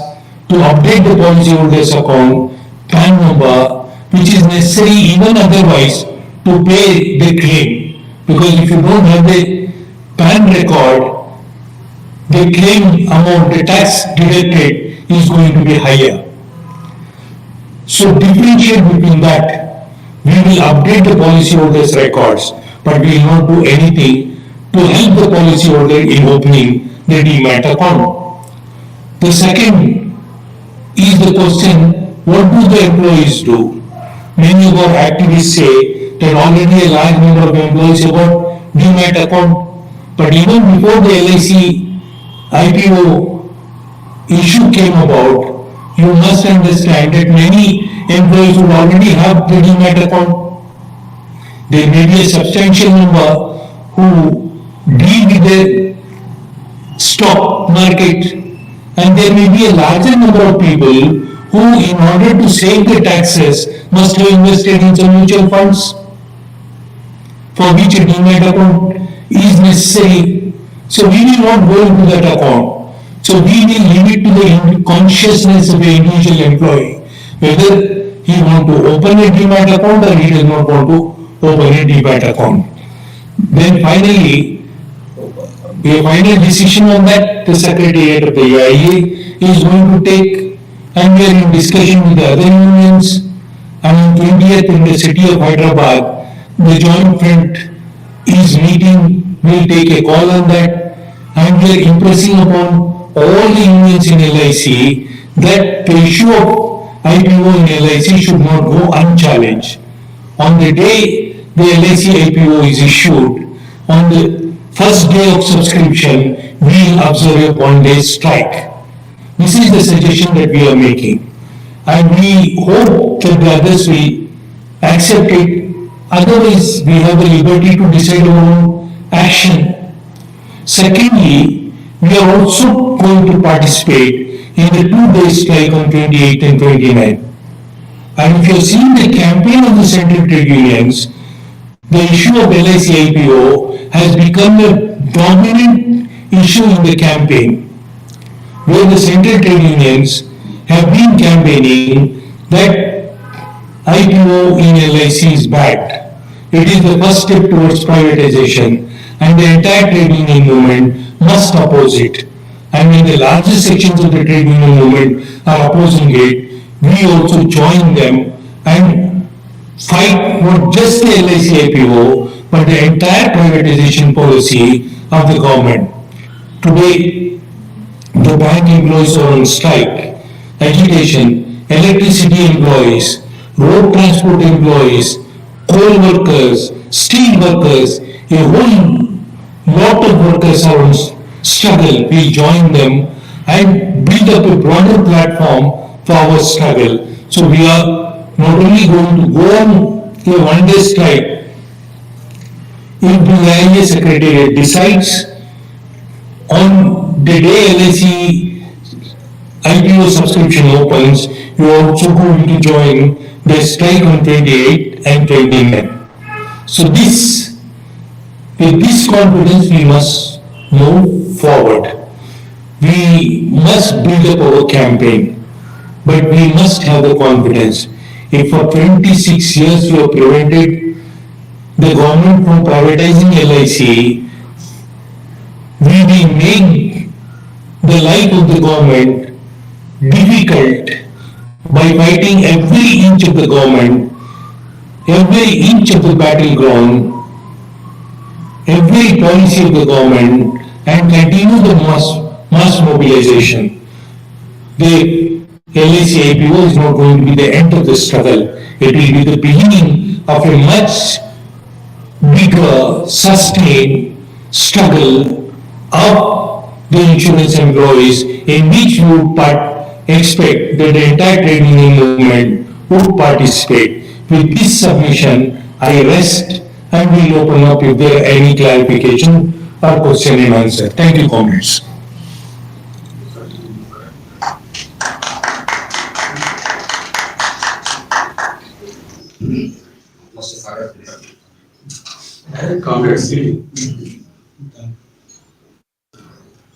to update the policyholders account, PAN number, which is necessary even otherwise to pay the claim. Because if you don't have the PAN record, the claim amount, the tax deducted is going to be higher. So differentiate between that. We will update the policyholders' records, but we will not do anything to help the policyholder in opening the DMAT account. The second is the question, what do the employees do? Many of our activists say that already a large number of employees have got DMAT account, but even before the LIC IPO issue came about, you must understand that many employees would already have the DMAT account. There may be a substantial number who deal with the stock market, and there may be a larger number of people who, in order to save the taxes, must have invested in some mutual funds for which a DMAT account is necessary. So we will not go into that account. So we will leave it to the consciousness of the individual employee, whether he want to open a DMAT account or he does not want to open a DMAT account. Then finally, a final decision on that the Secretariat of the AIA is going to take, and we are in discussion with the other unions. And on 20th in the city of Hyderabad, the Joint Front is meeting, will take a call on that, and we are impressing upon all the unions in LIC that the issue of IPO in LIC should not go unchallenged. On the day the LIC IPO is issued, on the first day of subscription, we will observe a 1-day strike. This is the suggestion that we are making. And we hope that the others will accept it. Otherwise, we have the liberty to decide our own action. Secondly, we are also going to participate in the 2-day strike on 28th and 29th. And if you have seen the campaign of the central trade unions, the issue of LIC IPO has become a dominant issue in the campaign, where the central trade unions have been campaigning that IPO in LIC is bad. It is the first step towards privatization, and the entire trade union movement must oppose it. And when the largest sections of the trade union movement are opposing it, we also join them and fight not just the LIC IPO, but the entire privatization policy of the government. Today, the bank employees are on strike, agitation, electricity employees, road transport employees, coal workers, steel workers, a whole lot of workers are on struggle. We join them and build up a broader platform for our struggle. So we are not only going to go on a one-day strike if the IAS Secretariat decides on the day LIC IPO subscription opens, you are also going to join the strike on 28 and 29. So with this confidence, we must move forward. We must build up our campaign, but we must have the confidence. If for 26 years we have prevented the government from privatizing LIC, we will make the life of the government difficult by fighting every inch of the government, every inch of the battleground, every policy of the government, and continue the mass mobilization. The LIC IPO is not going to be the end of the struggle. It will be the beginning of a much bigger, sustained struggle of the insurance employees in which we would expect that the entire trade union movement would participate. With this submission, I rest and will open up if there are any clarification or question and answer. Thank you, comrades. Comrades,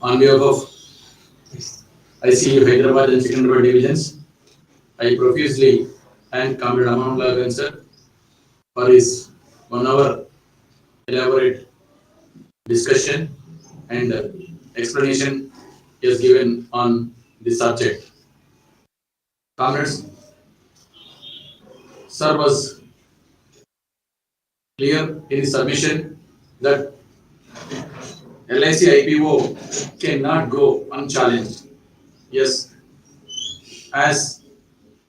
on behalf of ICU Hyderabad and Secunderabad divisions, I profusely thank Comrade Amanullah sir for his 1 hour elaborate discussion and explanation he has given on this subject. Comrades, sir was clear in his submission that LIC IPO cannot go unchallenged. Yes, as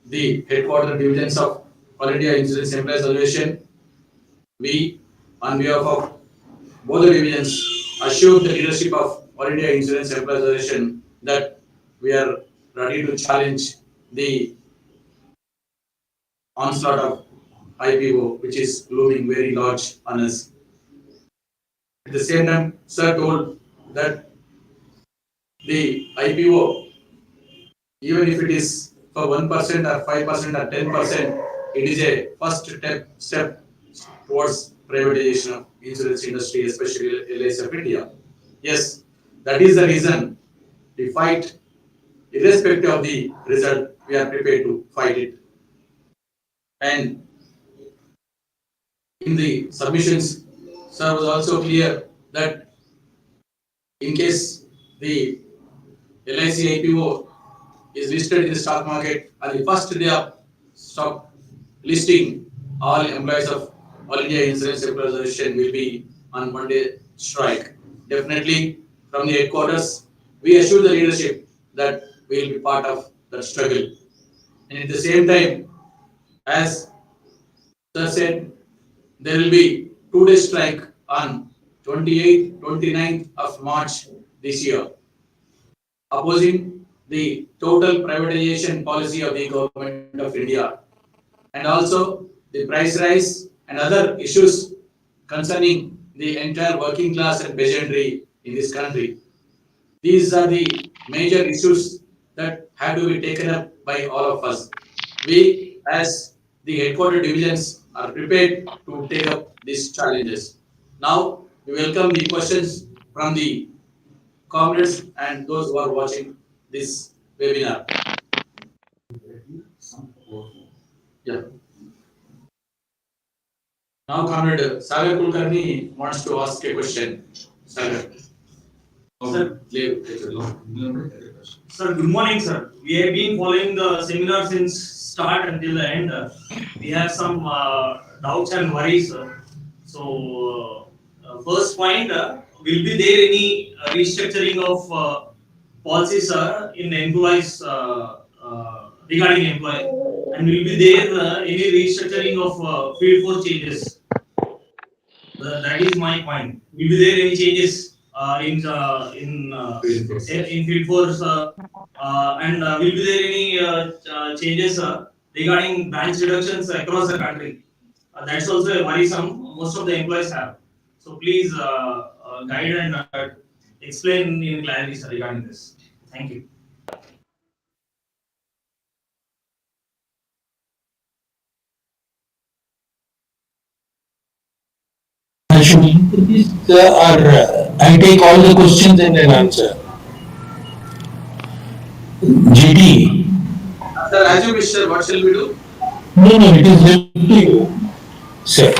the headquarter divisions of All India Insurance Employees Association, we, on behalf of both the divisions, assure the leadership of All India Insurance Employees Association that we are ready to challenge the onslaught of IPO, which is looming very large on us. At the same time, sir told that the IPO, even if it is for 1% or 5% or 10%, it is a first step towards privatization of insurance industry, especially LIC of India. Yes, that is the reason we fight, irrespective of the result, we are prepared to fight it. And in the submissions, sir was also clear that in case the LIC IPO is listed in the stock market on the first day of stock listing, all employees of All India Insurance Employees Association will be on one-day strike. Definitely, from the headquarters, we assure the leadership that we will be part of that struggle. And at the same time, as sir said, there will be 2-day strike on 28th, 29th of March this year, opposing the total privatization policy of the government of India, and also the price rise and other issues concerning the entire working class and peasantry in this country. These are the major issues that have to be taken up by all of us. We, as the headquarter divisions, are prepared to take up these challenges. Now, we welcome the questions from the comrades and those who are watching this webinar. Yeah. Now, Comrade Sagar Kulkarni wants to ask a question. Sagar. Sir. Sir, good morning, sir. We have been following the seminar since start until the end. We have some doubts and worries, sir. So, first point, will be there any restructuring of policies, sir, in employees regarding employee, and will be there any restructuring of field force changes? That is my point. Will be there any changes in field force, and will be there any changes regarding branch reductions across the country? That's also a worrisome. Most of the employees have. So please guide and explain in clarity, sir, regarding this. Thank you. I should answer this or I take all the questions and then answer. GT. Sir, as you wish, sir, what shall we do? No, it is left to you, sir.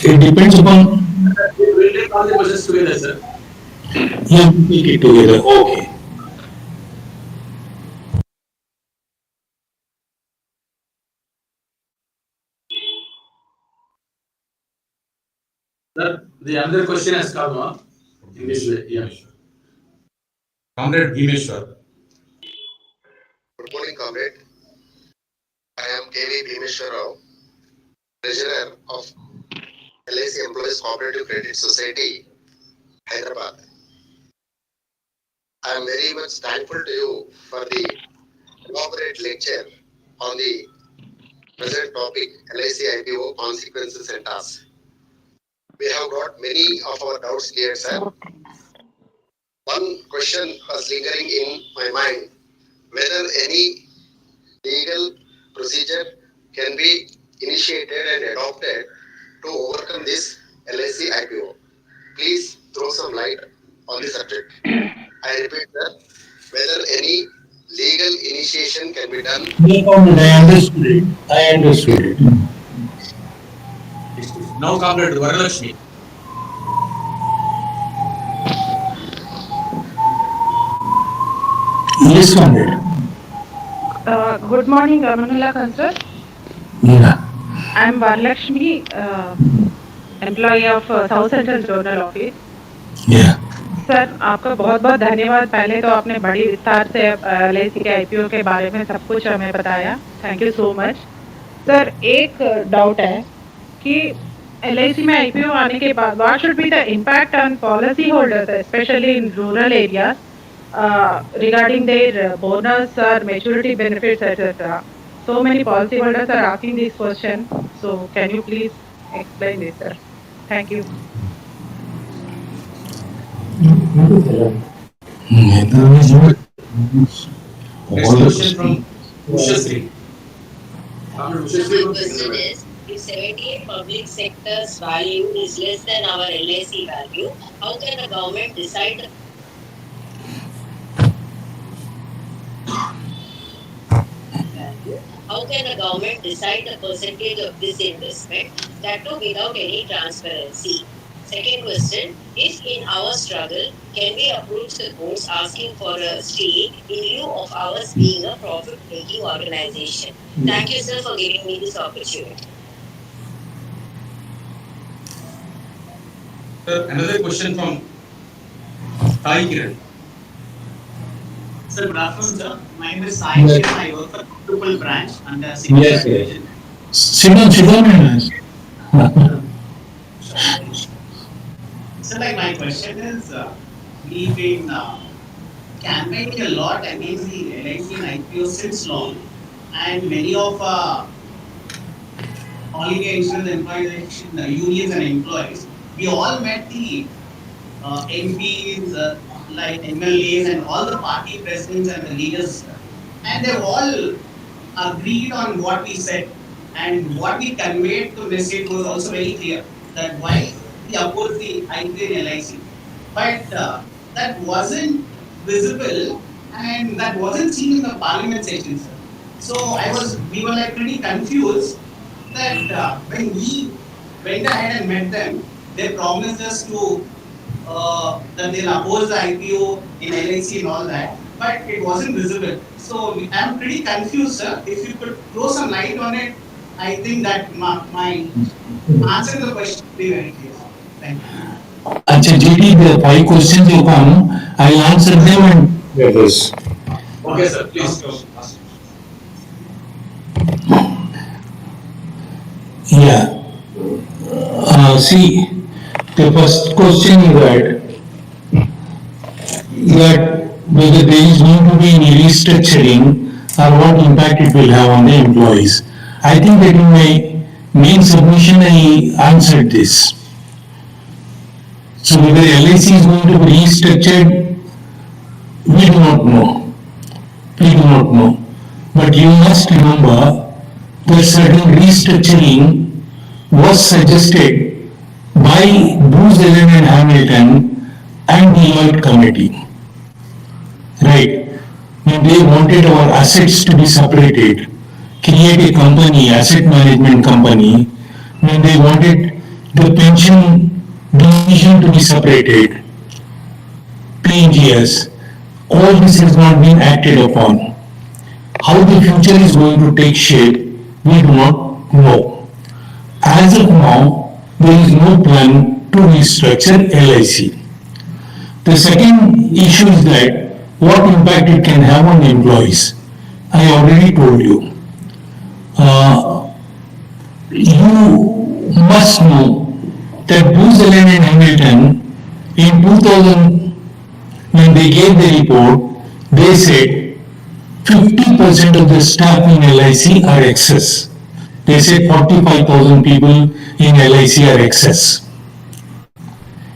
It depends upon. We will take all the questions together, sir. Yeah, we take it together. Okay. Sir, the other question has come up in this way. Yeah. Comrade Bhimeshwar. Good morning, comrade. I am KV Bhimeshwar Rao, Treasurer of LIC Employees Cooperative Credit Society, Hyderabad. I am very much thankful to you for the elaborate lecture on the present topic LIC IPO consequences and tasks. We have got many of our doubts cleared, sir. One question was lingering in my mind, whether any legal procedure can be initiated and adopted to overcome this LIC IPO. Please throw some light on the subject. I repeat that whether any legal initiation can be done. No problem. I understood it. Now, Comrade Varalakshmi. Yes, comrade. Good morning, Manula sir. Yeah. I am Varalakshmi, employee of South Central Zonal Office. Yeah. Sir आपका बहुत बहुत धन्यवाद। पहले तो आपने बड़ी विस्तार से LIC के IPO के बारे में सब कुछ हमें बताया। Thank you so much. Sir एक डाउट है कि LIC में IPO आने के बाद what should be the impact on policy holders specially in rural areas regarding their bonus or maturity benefits, etc. So many policyholders are asking this question. So can you please explain this, sir? Thank you. Next question from Ushasri. My question is, if 78 public sector's value is less than our LIC value, how can the government decide How can the government decide the percentage of this investment, that too without any transparency? Second question, if in our struggle, can we approach the courts asking for a stay in lieu of ours being a profit-making organization? Thank you, sir, for giving me this opportunity. Sir, another question from Sai Kiran. Sir, good afternoon, sir. My name is Sai Shiv. I work for Triple Branch under Yes, Division. Sit down. So, my question is, we've been campaigning a lot against the LIC and IPO since long, and many of all India Insurance Employees Unions and employees, we all met the MPs, like MLAs and all the party presidents and the leaders, and they've all agreed on what we said, and what we conveyed to message was also very clear, that why we oppose the IPO and LIC. But that wasn't visible and that wasn't seen in the parliament sessions. So we were pretty confused that when we went ahead and met them. They promised us to that they'll oppose the IPO in LIC and all that, but it wasn't visible. So I'm pretty confused, sir. If you could throw some light on it, I think that my answer to the question will be very clear. Thank you. Acha GT, the 5 questions you come, I'll answer them and yes. Okay, sir, please. Yeah. See, the first question is that whether there is going to be any restructuring or what impact it will have on the employees. I think that in my main submission I answered this. So whether LIC is going to be restructured, we do not know. We do not know. But you must remember that certain restructuring was suggested by Booz Allen and Hamilton and the LIC committee. Right. When they wanted our assets to be separated, create a company, asset management company, when they wanted the pension division to be separated, PNGS, all this has not been acted upon. How the future is going to take shape, we do not know. As of now, there is no plan to restructure LIC. The second issue is that what impact it can have on employees. I already told you. You must know that Booz Allen and Hamilton in 2000, when they gave the report, they said 50% of the staff in LIC are excess. They said 45,000 people in LIC are excess.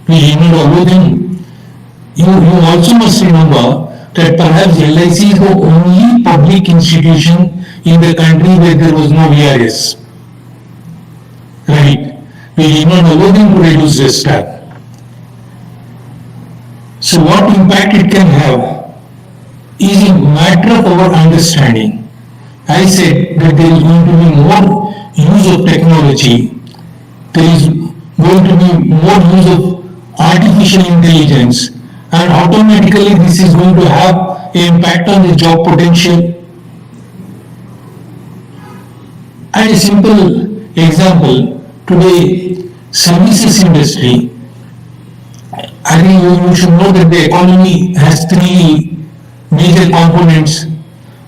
We did not allow them. You also must remember that perhaps LIC is the only public institution in the country where there was no VRS. Right? We did not allow them to reduce their staff. So what impact it can have is a matter of our understanding. I said that there is going to be more use of technology, there is going to be more use of artificial intelligence, and automatically this is going to have an impact on the job potential. And a simple example, today services industry, I think you should know that the economy has 3 major components.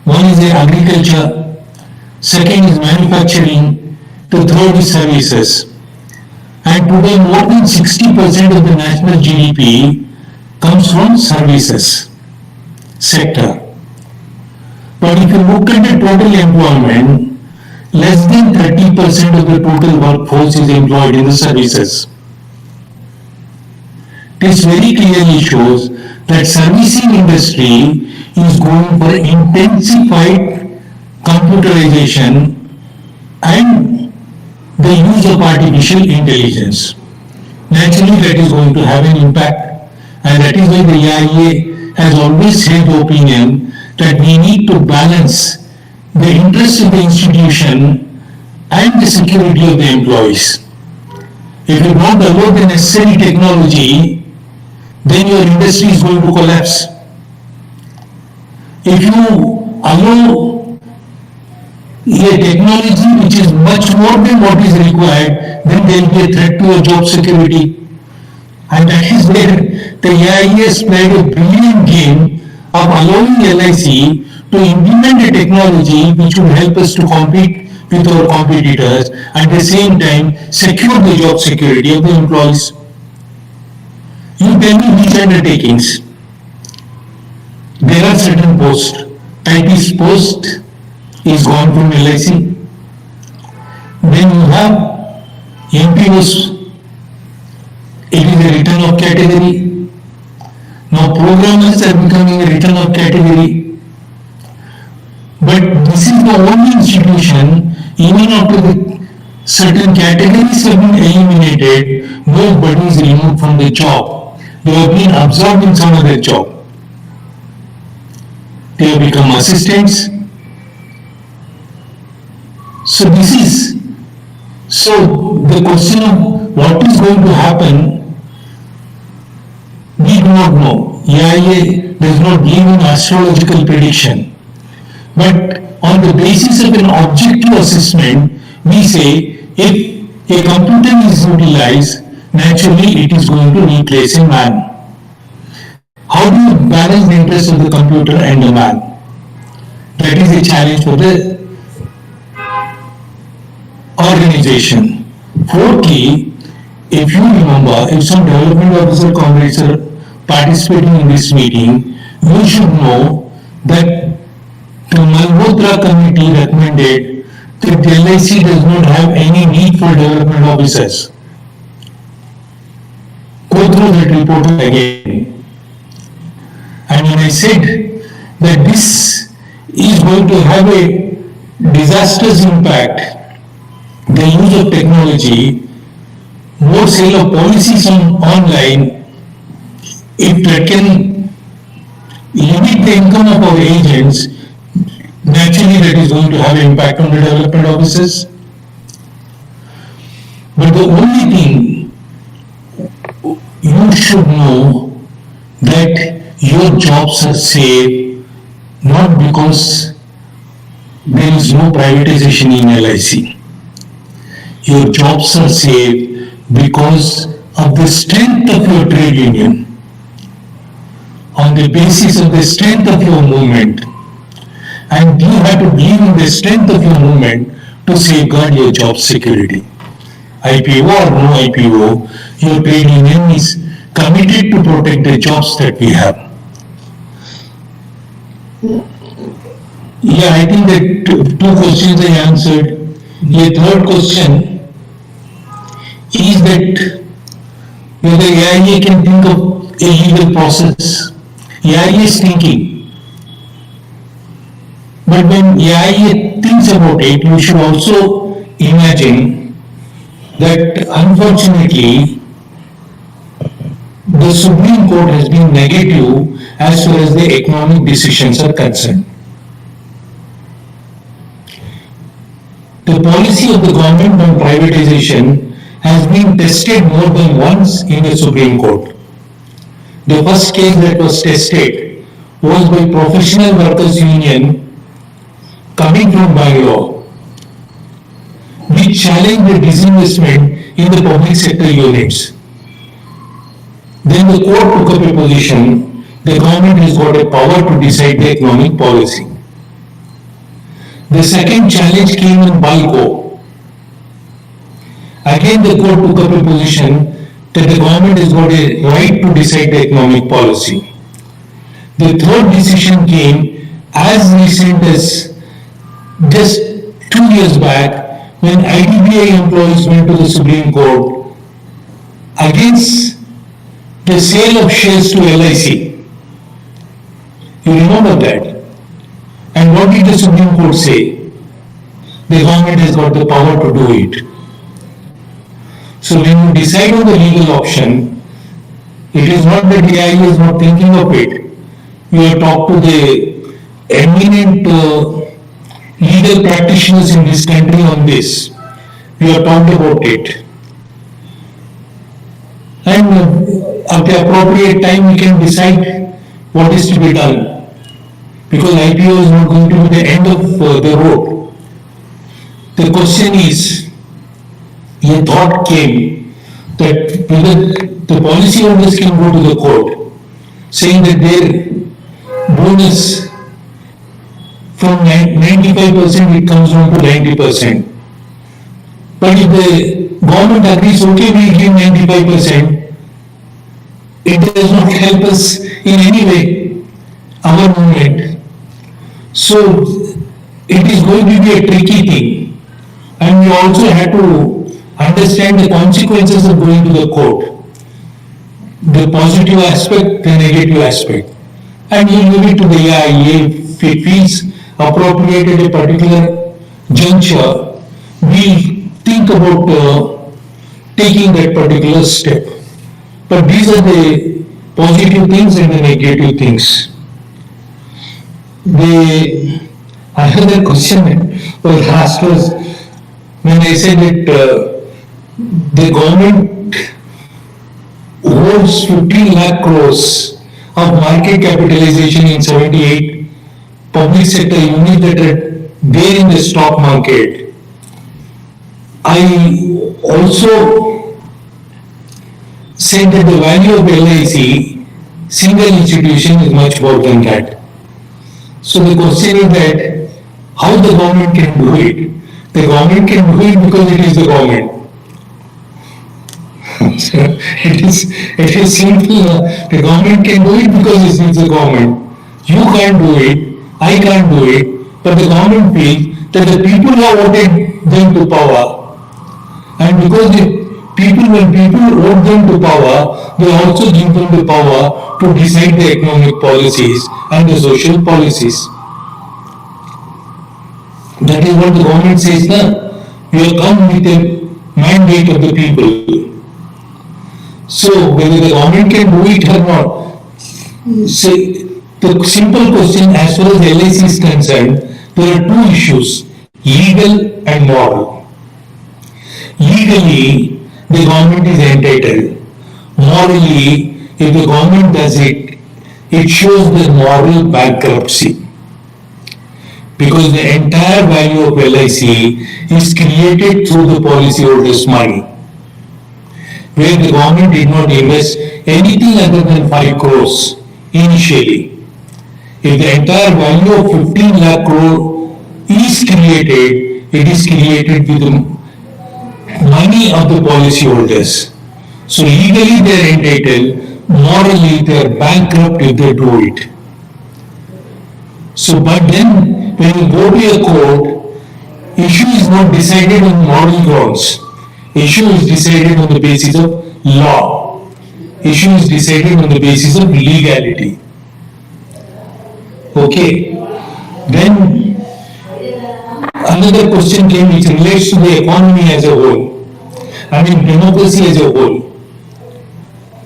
One is the agriculture, second is manufacturing, the third is services. And today more than 60% of the national GDP comes from services sector. But if you look at the total employment, less than 30% of the total workforce is employed in the services. This very clearly shows that servicing industry is going for intensified computerization and the use of artificial intelligence. Naturally, that is going to have an impact. And that is why the EIA has always held the opinion that we need to balance the interest of the institution and the security of the employees. If you don't allow the necessary technology, then your industry is going to collapse. If you allow a technology which is much more than what is required, then there will be a threat to your job security. And that is where the AIS played a brilliant game of allowing LIC to implement a technology which will help us to compete with our competitors, at the same time secure the job security of the employees. You tell me these undertakings. There are certain posts. IT's post is gone from LIC. Then you have MPOs. It is a return of category. Now programmers are becoming a return of category. But this is the only institution, even after the certain categories have been eliminated, nobody is removed from the job. They have been absorbed in some other job. They have become assistants. So this is So the question of what is going to happen, we do not know. AIA does not give an astrological prediction. But on the basis of an objective assessment, we say if a computer is utilized, naturally it is going to replace a man. How do you balance the interest of the computer and the man? That is a challenge for the organization. Fourthly, if you remember, if some development officer comrades are participating in this meeting, you should know that the Malhotra committee recommended that the LIC does not have any need for development officers. Go through that report again. And when I said that this is going to have a disastrous impact, the use of technology, more sale of policies online, if that can limit the income of our agents, naturally that is going to have an impact on the development officers. But the only thing you should know that your jobs are safe not because there is no privatization in LIC. Your jobs are safe because of the strength of your trade union, on the basis of the strength of your movement. And you have to believe in the strength of your movement to safeguard your job security. IPO or no IPO, your trade union is committed to protect the jobs that we have. Yeah, I think that two questions I answered. The third question is that whether AIA can think of a legal process. AIA is thinking. But when AIA thinks about it, you should also imagine that unfortunately the Supreme Court has been negative as far as the economic decisions are concerned. The policy of the government on privatization has been tested more than once in the Supreme Court. The first case that was tested was by Professional Workers Union coming from Bangalore, which challenged the disinvestment in the public sector units. Then the court took up a position, the government has got a power to decide the economic policy. The second challenge came in Balco. Again the court took up a position that the government has got a right to decide the economic policy. The third decision came as recent as just 2 years back when IDBI employees went to the Supreme Court against the sale of shares to LIC. You remember that? And what did the Supreme Court say? The government has got the power to do it. So when you decide on the legal option, it is not that the AIA is not thinking of it. You have talked to the eminent legal practitioners in this country on this. We have talked about it. And at the appropriate time we can decide what is to be done. Because IPO is not going to be the end of the road. The question is, a thought came that whether the policyholders can go to the court saying that their bonus from 95% it comes down to 90%. But if the government agrees, okay, we give 95%, it does not help us in any way, our movement. So it is going to be a tricky thing. And we also have to understand the consequences of going to the court. The positive aspect, the negative aspect. And you leave it to the AIA if it feels appropriate at a particular juncture, we think about taking that particular step. But these are the positive things and the negative things. The another question was asked was when I said that the government holds 15 lakh crores of market capitalization in 78 public sector units that are there in the stock market. I also said that the value of LIC, single institution, is much more than that. So the question is that how the government can do it? The government can do it because it is the government. So it is simple. The government can do it because it is the government. You can't do it, I can't do it, but the government feels that the people have voted them to power, and because when people vote them to power, they also give them the power to decide the economic policies and the social policies. That is what the government says now. We have come with a mandate of the people. So whether the government can do it or not, say the simple question as far as LIC is concerned, there are two issues, legal and moral. Legally, the government is entitled. Morally, if the government does it, it shows the moral bankruptcy. Because the entire value of LIC is created through the policyholders' money, where the government did not invest anything other than 5 crores initially. If the entire value of 15 lakh crore is created, it is created with the money of the policyholders. So legally they are entitled, morally they are bankrupt if they do it. So, but then when you go to a court, issue is not decided on moral grounds. Issue is decided on the basis of law. Issue is decided on the basis of legality. Okay. Then another question came which relates to the economy as a whole. I mean democracy as a whole.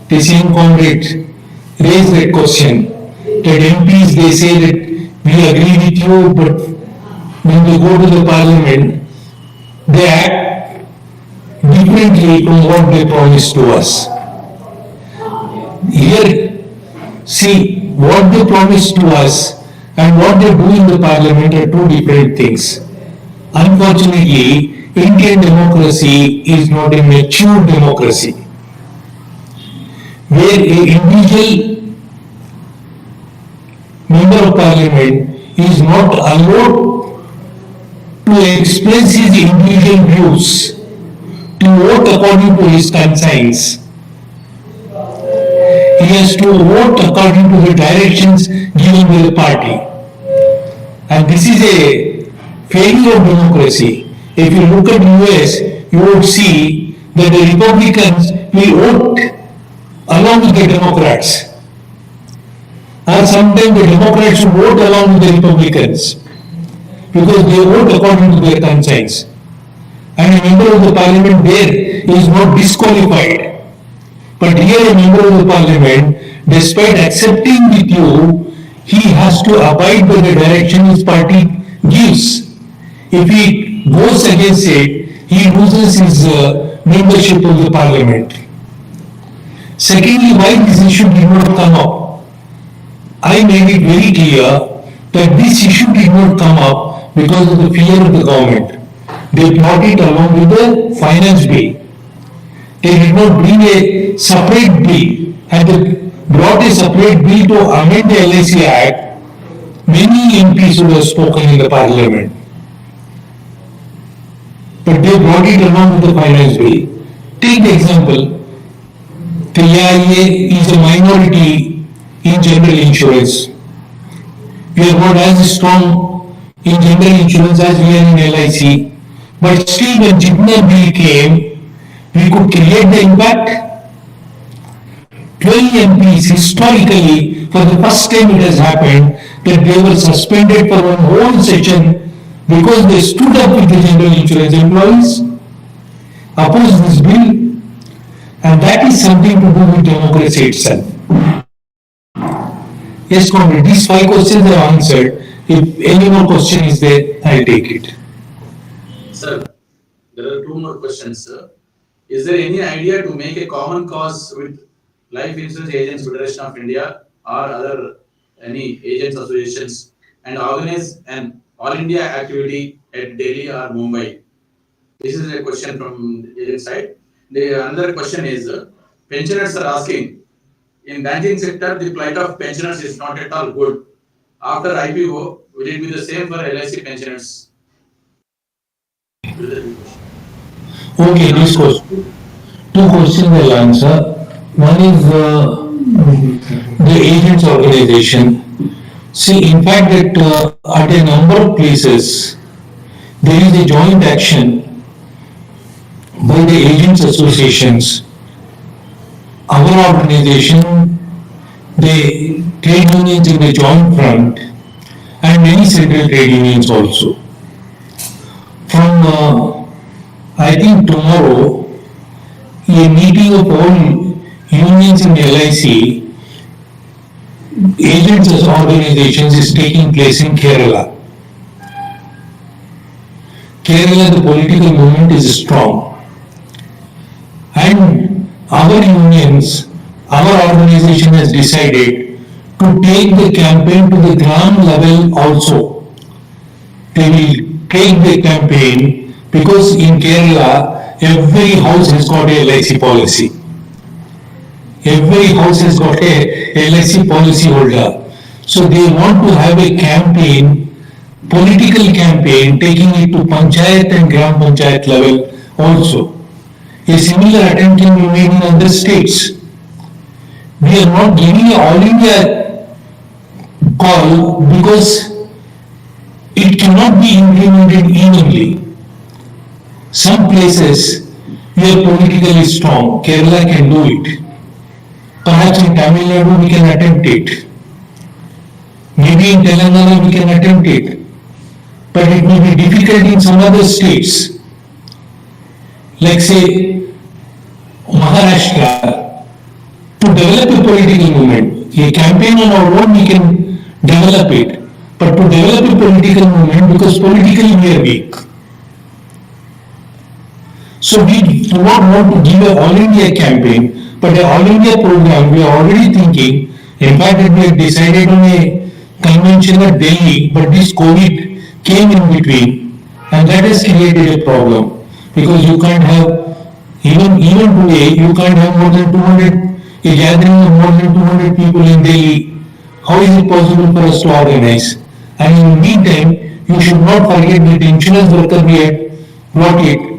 The same comrade raised that question that MPs they say that we agree with you, but when they go to the parliament, they act differently from what they promised to us. Here, see, what they promised to us and what they do in the parliament are two different things. Unfortunately, Indian democracy is not a mature democracy, where an individual member of parliament is not allowed to express his individual views, to vote according to his conscience. He has to vote according to the directions given by the party. And this is a failure of democracy. If you look at US, you would see that the Republicans will vote along with the Democrats. Or sometimes the Democrats will vote along with the Republicans because they vote according to their conscience. And a member of the parliament there is not disqualified. But here a member of the parliament, despite accepting with you, he has to abide by the direction his party gives. If he goes against it, he loses his membership of the parliament. Secondly, why this issue did not come up? I made it very clear that this issue did not come up because of the fear of the government. They brought it along with the finance bill. They did not bring a separate bill. Had they brought a separate bill to amend the LIC Act, many MPs would have spoken in the parliament. But they brought it along with the finance bill. Take the example, the AIA is a minority in general insurance. We are not as strong in general insurance as we are in LIC. But still when Jitna bill came, we could create the impact. 12 MPs historically, for the first time it has happened, that they were suspended for one whole session because they stood up with the general insurance employees, opposed this bill, and that is something to do with democracy itself. Yes, comrade, these 5 questions are answered. If any more question is there, I'll take it. Sir, there are 2 more questions, sir. is there any idea to make a common cause with Life Insurance Agents Federation of India or other any agents associations and organize an all India activity at Delhi or Mumbai? This is a question from the agent side. The another question is pensioners are asking in banking sector the plight of pensioners is not at all good. After IPO, will it be the same for LIC pensioners? Okay, this question. Two questions I'll answer. One is the agents organization. See, in fact, that at a number of places, there is a joint action by the agents associations. Our organization, the trade unions in the joint front, and many central trade unions also. From I think tomorrow, a meeting of all unions in LIC, agents as organizations is taking place in Kerala. Kerala, the political movement is strong. And our unions, our organization has decided to take the campaign to the ground level also. They will take the campaign because in Kerala, every house has got a LIC policy. Every house has got a LIC policy holder. So they want to have a campaign, political campaign, taking it to Panchayat and Gram Panchayat level also. A similar attempt can be made in other states. We are not giving an all India call because it cannot be implemented evenly. Some places we are politically strong, Kerala can do it. Perhaps in Tamil Nadu we can attempt it. Maybe in Telangana we can attempt it. But it will be difficult in some other states. Like say Maharashtra, to develop a political movement, a campaign on our own we can develop it. But to develop a political movement, because politically we are weak. So we do not want to give an all India campaign, but an all India program we are already thinking. In fact, we have decided on a convention at Delhi, but this COVID came in between, and that has created a problem because you can't have even today you can't have more than 200 a gathering of more than 200 people in Delhi. How is it possible for us to organize? And in the meantime, you should not forget that insurance worker we had brought it.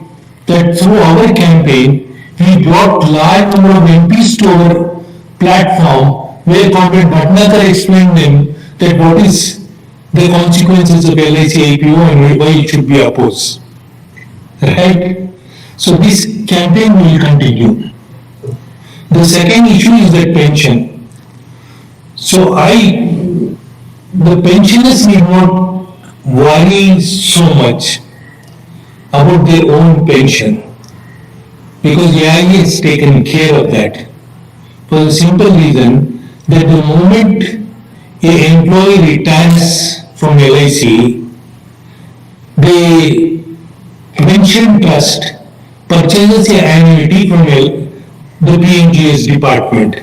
That through our campaign, we brought large number of MPs to our platform where Comrade Bhatnagar explained them that what is the consequences of LIC IPO and why it should be opposed. Right? So this campaign will continue. The second issue is that pension. So the pensioners need not worry so much about their own pension because AIA has taken care of that for the simple reason that the moment an employee retires from LIC, the pension trust purchases an annuity from the PNGS department,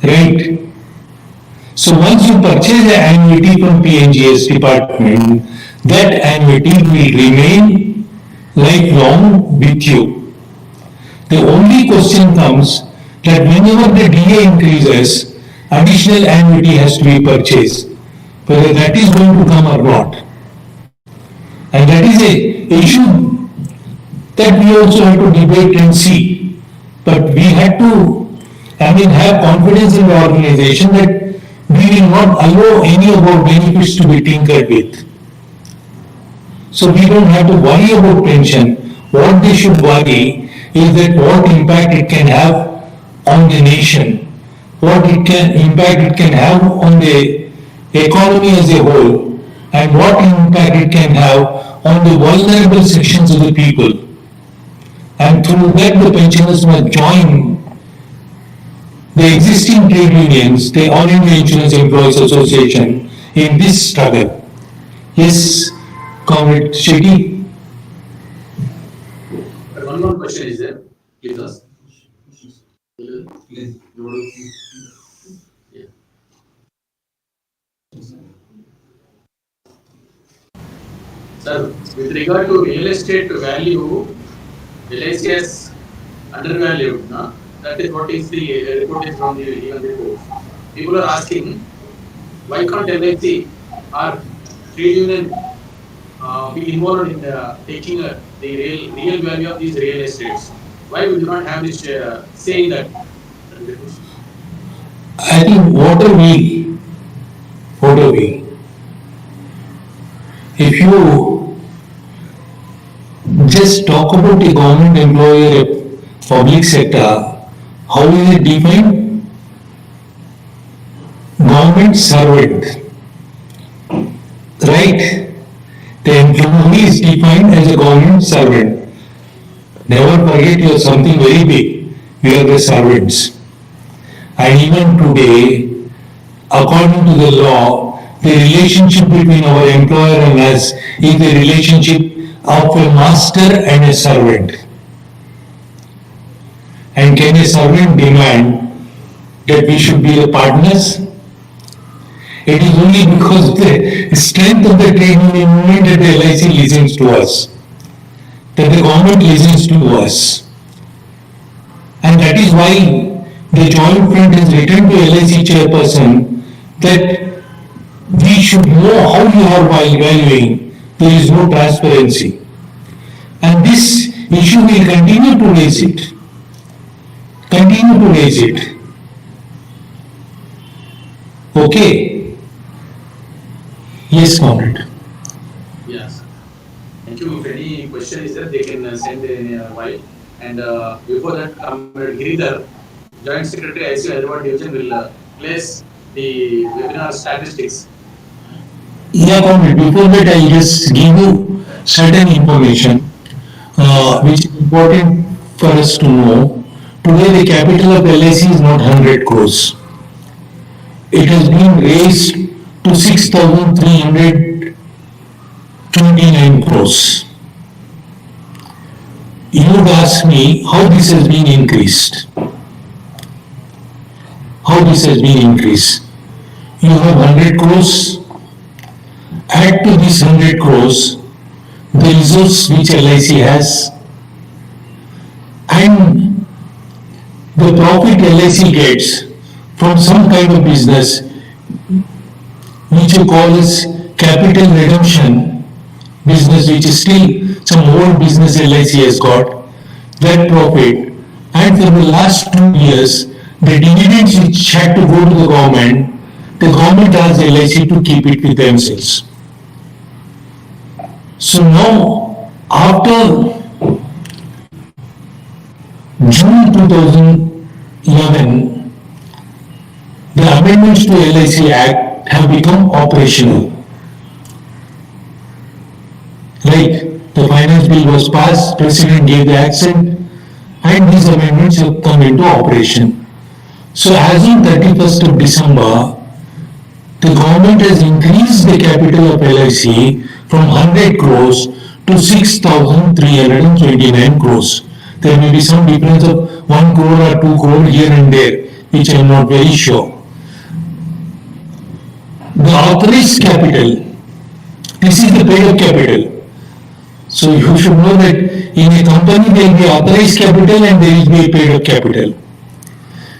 right? So once you purchase an annuity from PNGS department, that annuity will remain lifelong with you. The only question comes that whenever the DA increases, additional annuity has to be purchased, whether that is going to come or not. And that is a issue that we also have to debate and see. But we had to, have confidence in the organization that we will not allow any of our benefits to be tinkered with. So we don't have to worry about pension. What they should worry is that what impact it can have on the nation, what impact it can have on the economy as a whole, and what impact it can have on the vulnerable sections of the people. And through that the pensioners must join the existing trade unions, the All India Insurance Employees Association, in this struggle. Yes, Comrade Shetty. One more question. question is there? Please ask. Yeah. Sir, with regard to real estate value, LIC has undervalued. No? That is what is the report is from the even report. People are asking, why can't LIC or trade union be involved in taking the real value of these real estates? Why we do not have this say in that? I think what are we? If you just talk about a government employee or a public sector, how is it defined? Government servant. Right? The employee is defined as a government servant. Never forget you are something very big. You are the servants. And even today, according to the law, the relationship between our employer and us is the relationship of a master and a servant. And can a servant demand that we should be the partners? It is only because of the strength of the trade union movement that the LIC listens to us, that the government listens to us. And that is why the Joint Front has written to LIC chairperson that we should know how you are valuing. There is no transparency. And this issue will continue to raise it. Okay. Yes, comrade. Yes. Thank you. If any question is there, they can send in a while. And before that, Comrade Giridhar, Joint Secretary IC Hyderabad Division, will place the webinar statistics. Yeah, comrade. Before that, I just give you certain information which is important for us to know. Today, the capital of LIC is not 100 crores. It has been raised to 6,329 crores. You would ask me how this has been increased. You have 100 crores. Add to this 100 crores the resource which LIC has and the profit LIC gets from some kind of business which you call as capital redemption business, which is still some old business LIC has got, that profit, and for the last 2 years, the dividends which had to go to the government asked LIC to keep it with themselves. So now, after June 2011, the amendments to LIC Act have become operational. Right? The finance bill was passed, President gave the accent, and these amendments have come into operation. So as on 31st of December, the government has increased the capital of LIC from 100 crores to 6,329 crores. There may be some difference of 1 crore or 2 crore here and there, which I am not very sure. The authorized capital, this is the paid-up capital. So you should know that in a company there will be authorized capital and there will be a paid-up capital.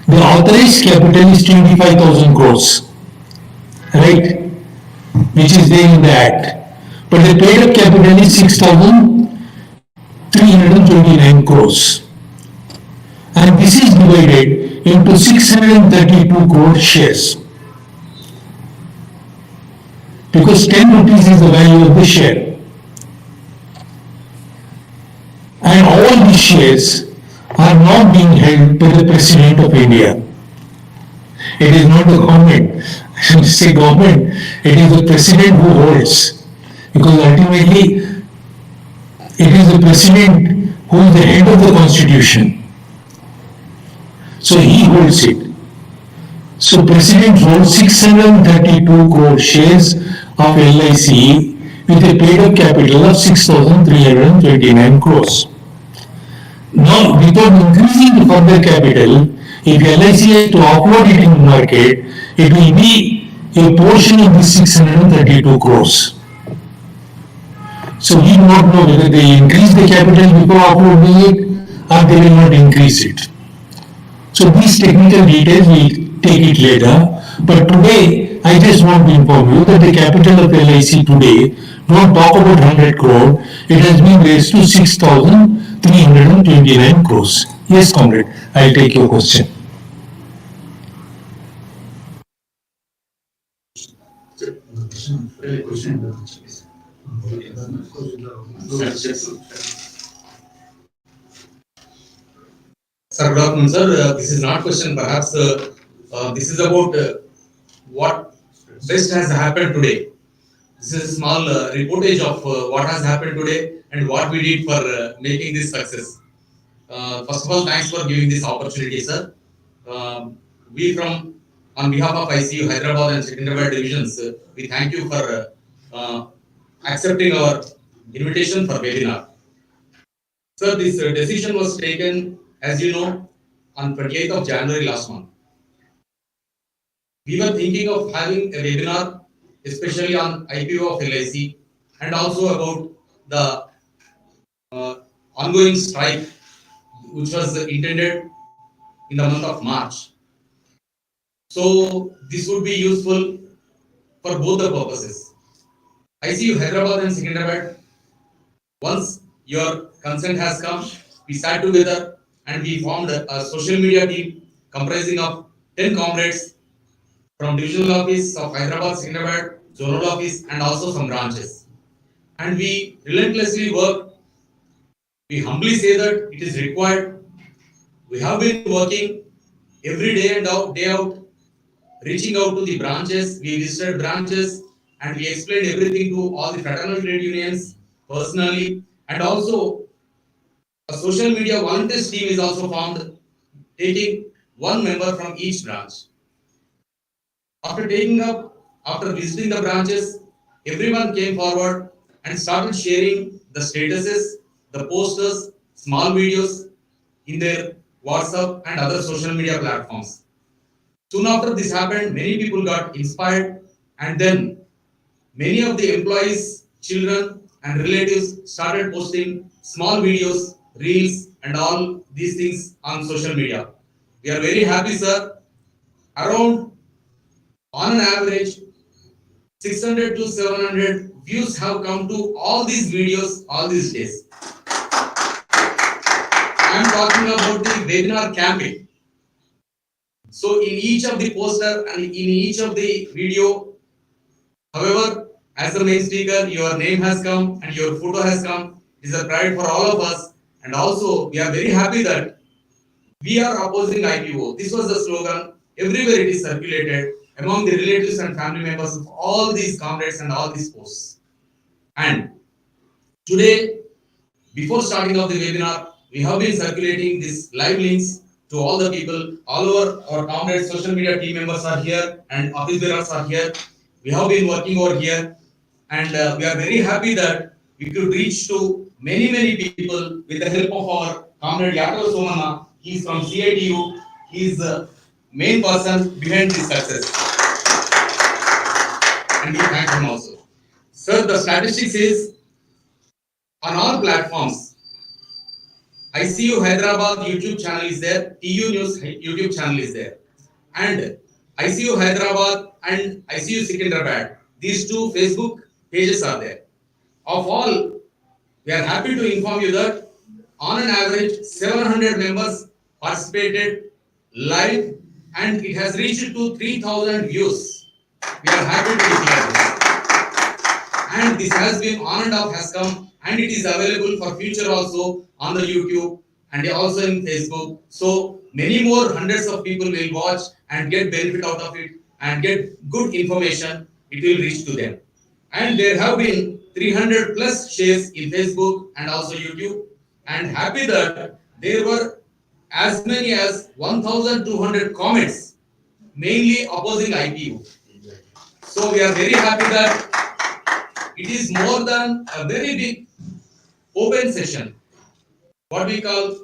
The authorized capital is 25,000 crores, right? Which is there in the Act. But the paid-up capital is 6,329 crores. And this is divided into 632 crore shares. Because 10 rupees is the value of the share. And all these shares are not being held by the President of India. It is not the government. I should say government. It is the President who holds. Because ultimately, it is the President who is the head of the Constitution. So he holds it. So President holds 632 crore shares of LIC with a paid-up capital of 6,329 crores. Now, without increasing the further capital, if LIC has to offload it in the market, it will be a portion of the 632 crores. So we do not know whether they increase the capital before offloading it or they will not increase it. So these technical details we take it later. But today, I just want to inform you that the capital of LIC today, don't talk about 100 crore, it has been raised to 6,329 crores. Yes, comrade, I'll take your question. Sir, good afternoon, sir. This is not question, perhaps this is about what best has happened today. This is a small reportage of what has happened today and what we did for making this success. First of all, thanks for giving this opportunity, sir. We from, on behalf of ICU Hyderabad and Secunderabad divisions, we thank you for accepting our invitation for webinar. Sir, this decision was taken, as you know, on 28th of January last month. We were thinking of having a webinar, especially on IPO of LIC and also about the ongoing strike, which was intended in the month of March. So this would be useful for both the purposes. ICU Hyderabad and Secunderabad, once your consent has come, we sat together and we formed a social media team comprising of 10 comrades from divisional office of Hyderabad, Secunderabad, zonal office, and also some branches. And we relentlessly work. We humbly say that it is required. We have been working every day and day out, reaching out to the branches. We visited branches and we explained everything to all the fraternal trade unions personally. And also, a social media volunteers team is also formed, taking one member from each branch. After visiting the branches, everyone came forward and started sharing the statuses, the posters, small videos in their WhatsApp and other social media platforms. Soon after this happened, many people got inspired, and then many of the employees, children, and relatives started posting small videos, reels, and all these things on social media. We are very happy, sir. Around, on an average, 600 to 700 views have come to all these videos all these days. I am talking about the webinar campaign. So in each of the poster and in each of the video, however, as the main speaker, your name has come and your photo has come. It is a pride for all of us. And also, we are very happy that we are opposing IPO. This was the slogan. Everywhere it is circulated among the relatives and family members of all these comrades and all these posts. And today, before starting of the webinar, we have been circulating these live links to all the people. All over our comrades, social media team members are here and office bearers are here. We have been working over here and we are very happy that we could reach to many people with the help of our comrade Yadav Somana. He is from CITU. He is the main person behind this success. And we thank him also. Sir, the statistics is on all platforms. ICU Hyderabad YouTube channel is there, TU News YouTube channel is there, and ICU Hyderabad and ICU Secunderabad, these two Facebook pages are there. Of all, we are happy to inform you that on an average 700 members participated live and it has reached to 3,000 views. We are happy to declare this. And this has been on and off has come and it is available for future also on the YouTube and also in Facebook. So many more hundreds of people will watch and get benefit out of it and get good information. It will reach to them. And there have been 300 plus shares in Facebook and also YouTube. And happy that there were as many as 1,200 comments, mainly opposing IPO. So we are very happy that it is more than a very big open session. What we call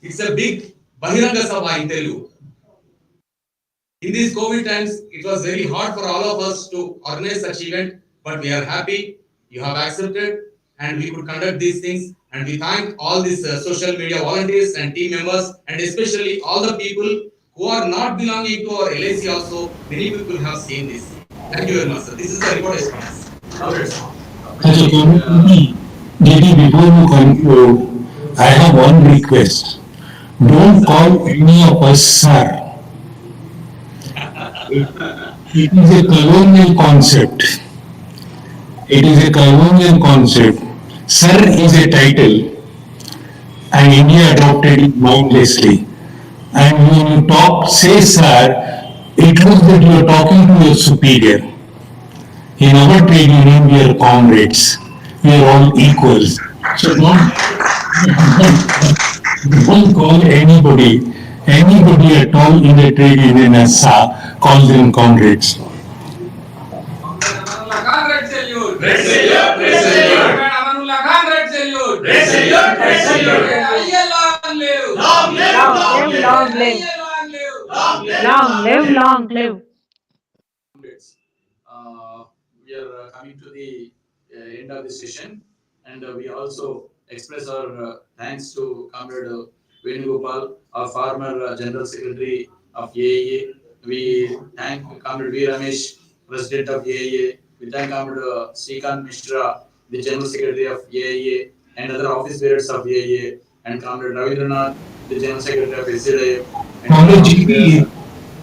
It's a big Bahiranga Sabha in Telugu. In these COVID times, it was very hard for all of us to organize such event, but we are happy you have accepted and we could conduct these things. And we thank all these social media volunteers and team members, and especially all the people who are not belonging to our LIC also. Many people have seen this. Thank you very much, sir. This is the report from us. Now let's Okay, Giri, before you conclude, I have one request. Don't call any of us sir. It is a colonial concept. It is a colonial concept. Sir is a title, and India adopted it mindlessly. And when you talk, say sir, it looks that you are talking to your superior. In our trade union, we are comrades. We are all equals. So don't call anybody at all in a trade union as sir. Call them comrades. Congrats salute. Red salute. Red salute. Amanullah Khan red salute. Red salute. Red salute. Long live. Long live. Long live, long live. Long live. Long live, long live. Comrades, we are coming to the end of the session, and we also express our thanks to Comrade Venugopal, our former General Secretary of AIA. We thank Comrade V. Ramesh, President of AIA. We thank Comrade Srikant Mishra, the General Secretary of AIA, and other office bearers of AIA, and Comrade Ravindranath, the General Secretary of SLA. Comrade GP,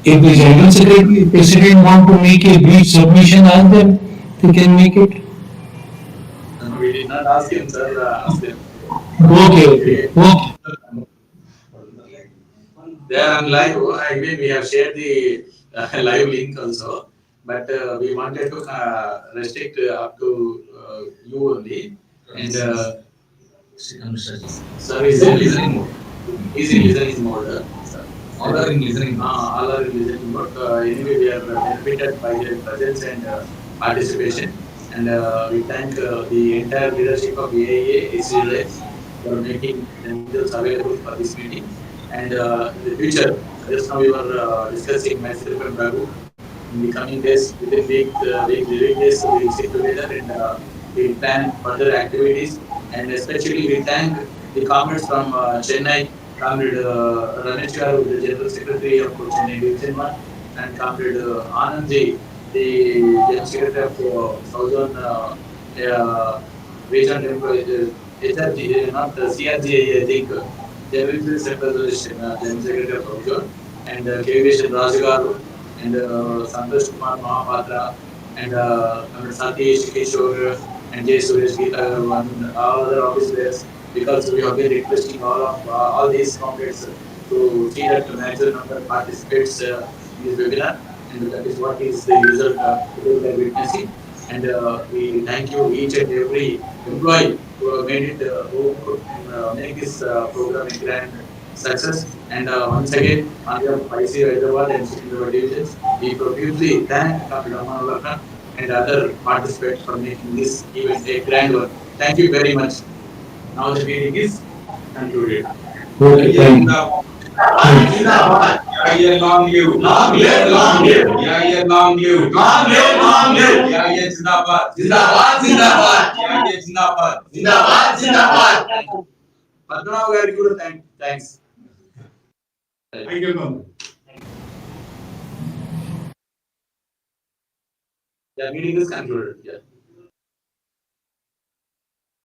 if the General Secretary, President want to make a brief submission, ask them, they can make it. We did not ask him, sir. Ask them. Okay. They are on live. I mean, we have shared the live link also, but we wanted to restrict up to you only. And sir is in listening mode. Is in listening mode. All are in listening. All are in listening mode. Anyway, we are benefited by their presence and participation. And we thank the entire leadership of AIA, ACLS for making themselves available for this meeting. And in the future, just now we were discussing myself and Raghu. In the coming days, within living days, we will sit together and we plan further activities. And especially we thank the comrades from Chennai, Comrade Ramesh Garu, the General Secretary of Chennai Division 1, and Comrade Anandji, the General Secretary of Southern Region HRG, not the CRG, I think, General Secretary of Southern, and KVS Rajagaru, and Santosh Kumar Mahapatra, and Satish Kishore, and Jay Suresh Gita, and all other officers, because we have been requesting all these comrades to see that the maximum number participates in this webinar, and that is what is the result today we are witnessing. And we thank you each and every employee who made it, who could make this program a grand success. And once again, on behalf of IC Hyderabad and Secondary divisions, we profusely thank Dr. Amanullah Khan and other participants for making this event a grand one. Thank you very much. Now the meeting is concluded. Okay, thank you. Yeah, long live. Long live, long live. Yeah, long live. Long live, long live. Yeah, Zindabad. Zindabad, Zindabad. Yeah, Zindabad. Zindabad, Zindabad. Padmanabh Gariki kuda thanks. Thank you, Ma'am. The meeting is concluded. Yeah.